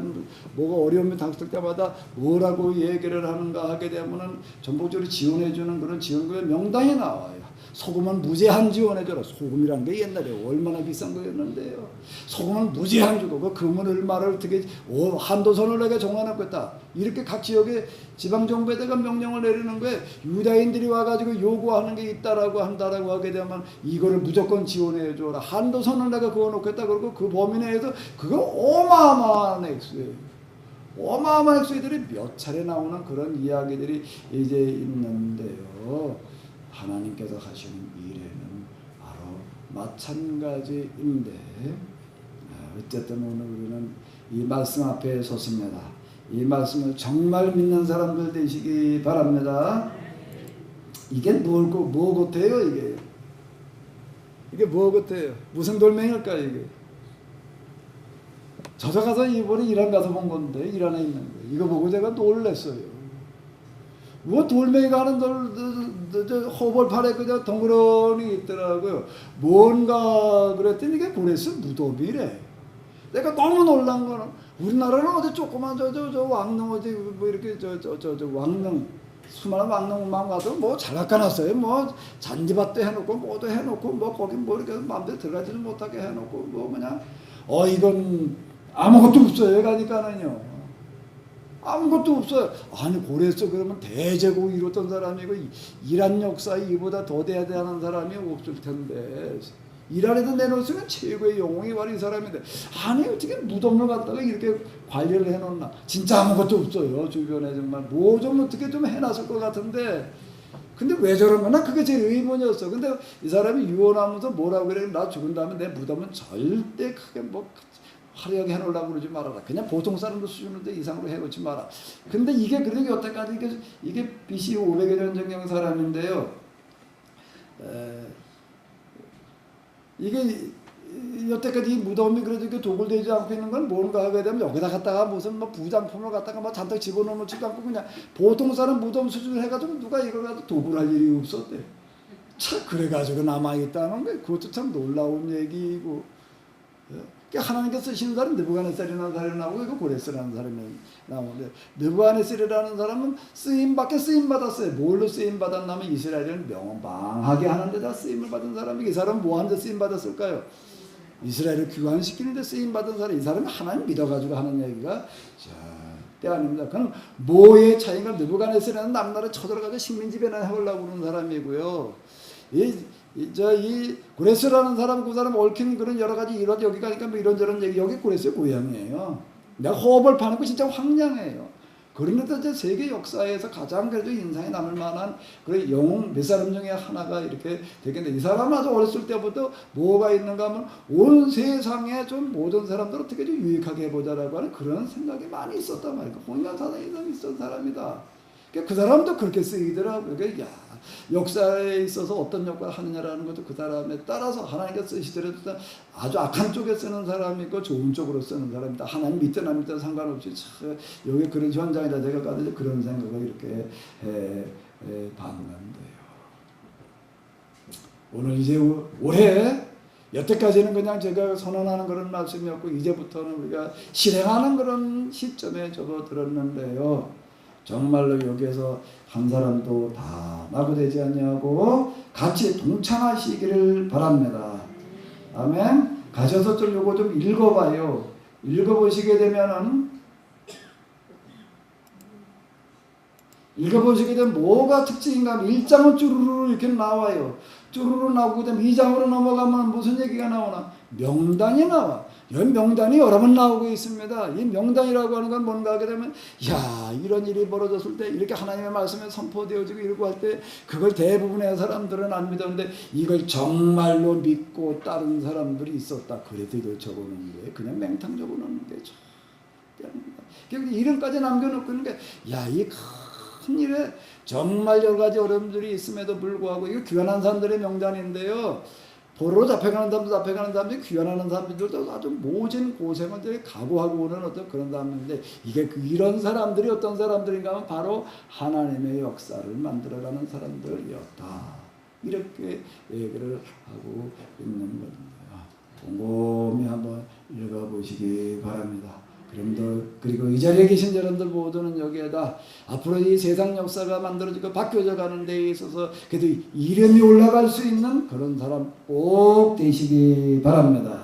어려움이 닥칠 때마다 뭐라고 얘기를 하는가 하게 되면은 전폭적으로 지원해 주는 그런 지원금의 명단이 나와요. 소금은 무제한 지원해줘라. 소금이란 게 옛날에 얼마나 비싼 거였는데요. 소금은 무제한 주고 그 금은 얼마를 어떻게 한도선을 내가 정해놓겠다. 이렇게 각 지역에 지방정부에다가 명령을 내리는 거에 유다인들이 와가지고 요구하는 게 있다라고 한다라고 하게 되면 이거를 무조건 지원해줘라. 한도선을 내가 그어놓겠다. 그리고 그 범위 내에서 그거 어마어마한 액수예요. 어마어마한 액수들이 몇 차례 나오는 그런 이야기들이 이제 있는데요. 하나님께서 하시는 일에는 바로 마찬가지인데 어쨌든 오늘 우리는 이 말씀 앞에 섰습니다. 이 말씀을 정말 믿는 사람들 되시기 바랍니다. 이게 뭐 같아요? 이게 뭐 같아요? 무슨 돌멩이일까 이게? 저도 가서 이번에 이란 가서 본 건데 이란에 있는 거 이거 보고 제가 놀랐어요. 뭐 돌멩이가 하는 허벌판에 그냥 덩그러니 있더라고요. 뭔가 그랬더니 이게 고레스 무덤이래. 내가 너무 놀란 거는 우리나라는 어디 조그만 저 왕릉 어디 뭐 이렇게 저 왕릉 수많은 왕릉만 가도 뭐 잘 깎아놨어요. 뭐 잔디밭도 해놓고 뭐도 해놓고 뭐 거기 뭐 이렇게 마음대로 들어가지도 못하게 해놓고 뭐 그냥 이건 아무것도 없어요. 가니까는요. 아무것도 없어요. 아니 고랬어 그러면 대제국 이뤘던 사람이고 이란 역사에 이보다 더 대단한 사람이 없을 텐데 이란에도 내놓으면 최고의 영웅이 바로 이 사람인데 아니 어떻게 무덤을 갖다가 이렇게 관리를 해놓나. 진짜 아무것도 없어요. 주변에 정말 뭐 좀 어떻게 좀 해놨을 것 같은데 근데 왜 저런 거나 그게 제 의문이었어. 근데 이 사람이 유언하면서 뭐라고 그래. 나 죽은 다음에 내 무덤은 절대 크게 뭐 화려하게 해놓으려고 그러지 말아라. 그냥 보통 사람들 수준인데 이상으로 해놓지 마라. 근데 이게 그래도 여태까지 이게 BC 500여 년 전경 사람인데요. 이게 여태까지 이 무덤이 그래도 이렇게 도굴되지 않고 있는 건 뭔가 하게 되면 여기다 갖다가 무슨 뭐 부장품을 갖다가 뭐 잔뜩 집어넣지도 않고 그냥 보통 사람 무덤 수준을 해가지고 누가 이걸 가지고 도굴할 일이 없었대. 참 그래가지고 남아있다는 게 그것도 참 놀라운 얘기고. 하나님께서 쓰시는 사람 느부갓네살이라는 사람이 나오고 이거 고레스라는 사람이 나오는데 느부갓네살이라는 사람은 쓰임밖에 쓰임받았어요. 뭘로 쓰임받았냐면 이스라엘을 명망하게 하는 데다 쓰임을 받은 사람이 이 사람은 뭐 하는 데 쓰임받았을까요? 이스라엘을 귀환시키는 데 쓰임받은 사람. 이 사람이 하나님 믿어가지고 하는 얘기가 때 아닙니다. 그럼 뭐의 차이가 느부갓네살이라는 남나라 쳐들어가서 식민지배나 해보려고 그러는 사람이고요. 이 고레스라는 사람 그 사람 얽힌 그런 여러 가지 일화 여기 가니까 뭐 이런저런 얘기 여기 고레스의 고향이에요. 내가 호흡을 파는 거 진짜 황량해요. 그런데도 이제 세계 역사에서 가장 그래도 인상이 남을 만한 그런 영웅 몇 사람 중에 하나가 이렇게 되겠는데 이 사람은 아주 어렸을 때부터 뭐가 있는가 하면 온 세상에 좀 모든 사람들 어떻게 좀 유익하게 해보자라고 하는 그런 생각이 많이 있었단 말이에요. 홍련 사상이 있었던 사람이다. 그 사람도 그렇게 쓰이더라고요. 야, 역사에 있어서 어떤 역할을 하느냐라는 것도 그 사람에 따라서 하나님께서 쓰시더라도 아주 악한 쪽에 쓰는 사람이고 좋은 쪽으로 쓰는 사람이다. 하나님 믿든 안 믿든 상관없이 여기 그런 현장에다 제가 가도 그런 생각을 이렇게 봤는데요. 오늘 이제 올해 여태까지는 그냥 제가 선언하는 그런 말씀이었고 이제부터는 우리가 실행하는 그런 시점에 접어들었는데요. 정말로 여기에서 한 사람도 다 낙오되지 아니하고 같이 동참하시기를 바랍니다. 아멘. 가셔서 좀 요거 좀 읽어봐요. 읽어보시게 되면 뭐가 특징인가 하면 1장은 쭈루루 이렇게 나와요. 쭈루루 나오고 되면 2장으로 넘어가면 무슨 얘기가 나오나? 명단이 나와. 이런 명단이 여러 번 나오고 있습니다. 이 명단이라고 하는 건 뭔가 하게 되면 이런 일이 벌어졌을 때 이렇게 하나님의 말씀에 선포되어지고 이러고 할 때 그걸 대부분의 사람들은 안 믿었는데 이걸 정말로 믿고 따른 사람들이 있었다. 그래도 이걸 적어놓는 게 그냥 맹탕 적어놓는 게 이름까지 남겨놓고 있는 게 이 큰 일에 정말 여러 가지 어려움들이 있음에도 불구하고 이거 귀환한 사람들의 명단인데요. 포로로 잡혀가는 사람도 잡혀가는 사람들이 귀환하는 사람들도 아주 모진 고생을 각오하고 오는 어떤 그런 사람인데 이게 이런 사람들이 어떤 사람들인가 하면 바로 하나님의 역사를 만들어가는 사람들이었다. 이렇게 얘기를 하고 있는 겁니다. 곰곰이 한번 읽어보시기 바랍니다. 그리고 이 자리에 계신 여러분들 모두는 여기에다 앞으로 이 세상 역사가 만들어지고 바뀌어져 가는 데에 있어서 그래도 이름이 올라갈 수 있는 그런 사람 꼭 되시기 바랍니다.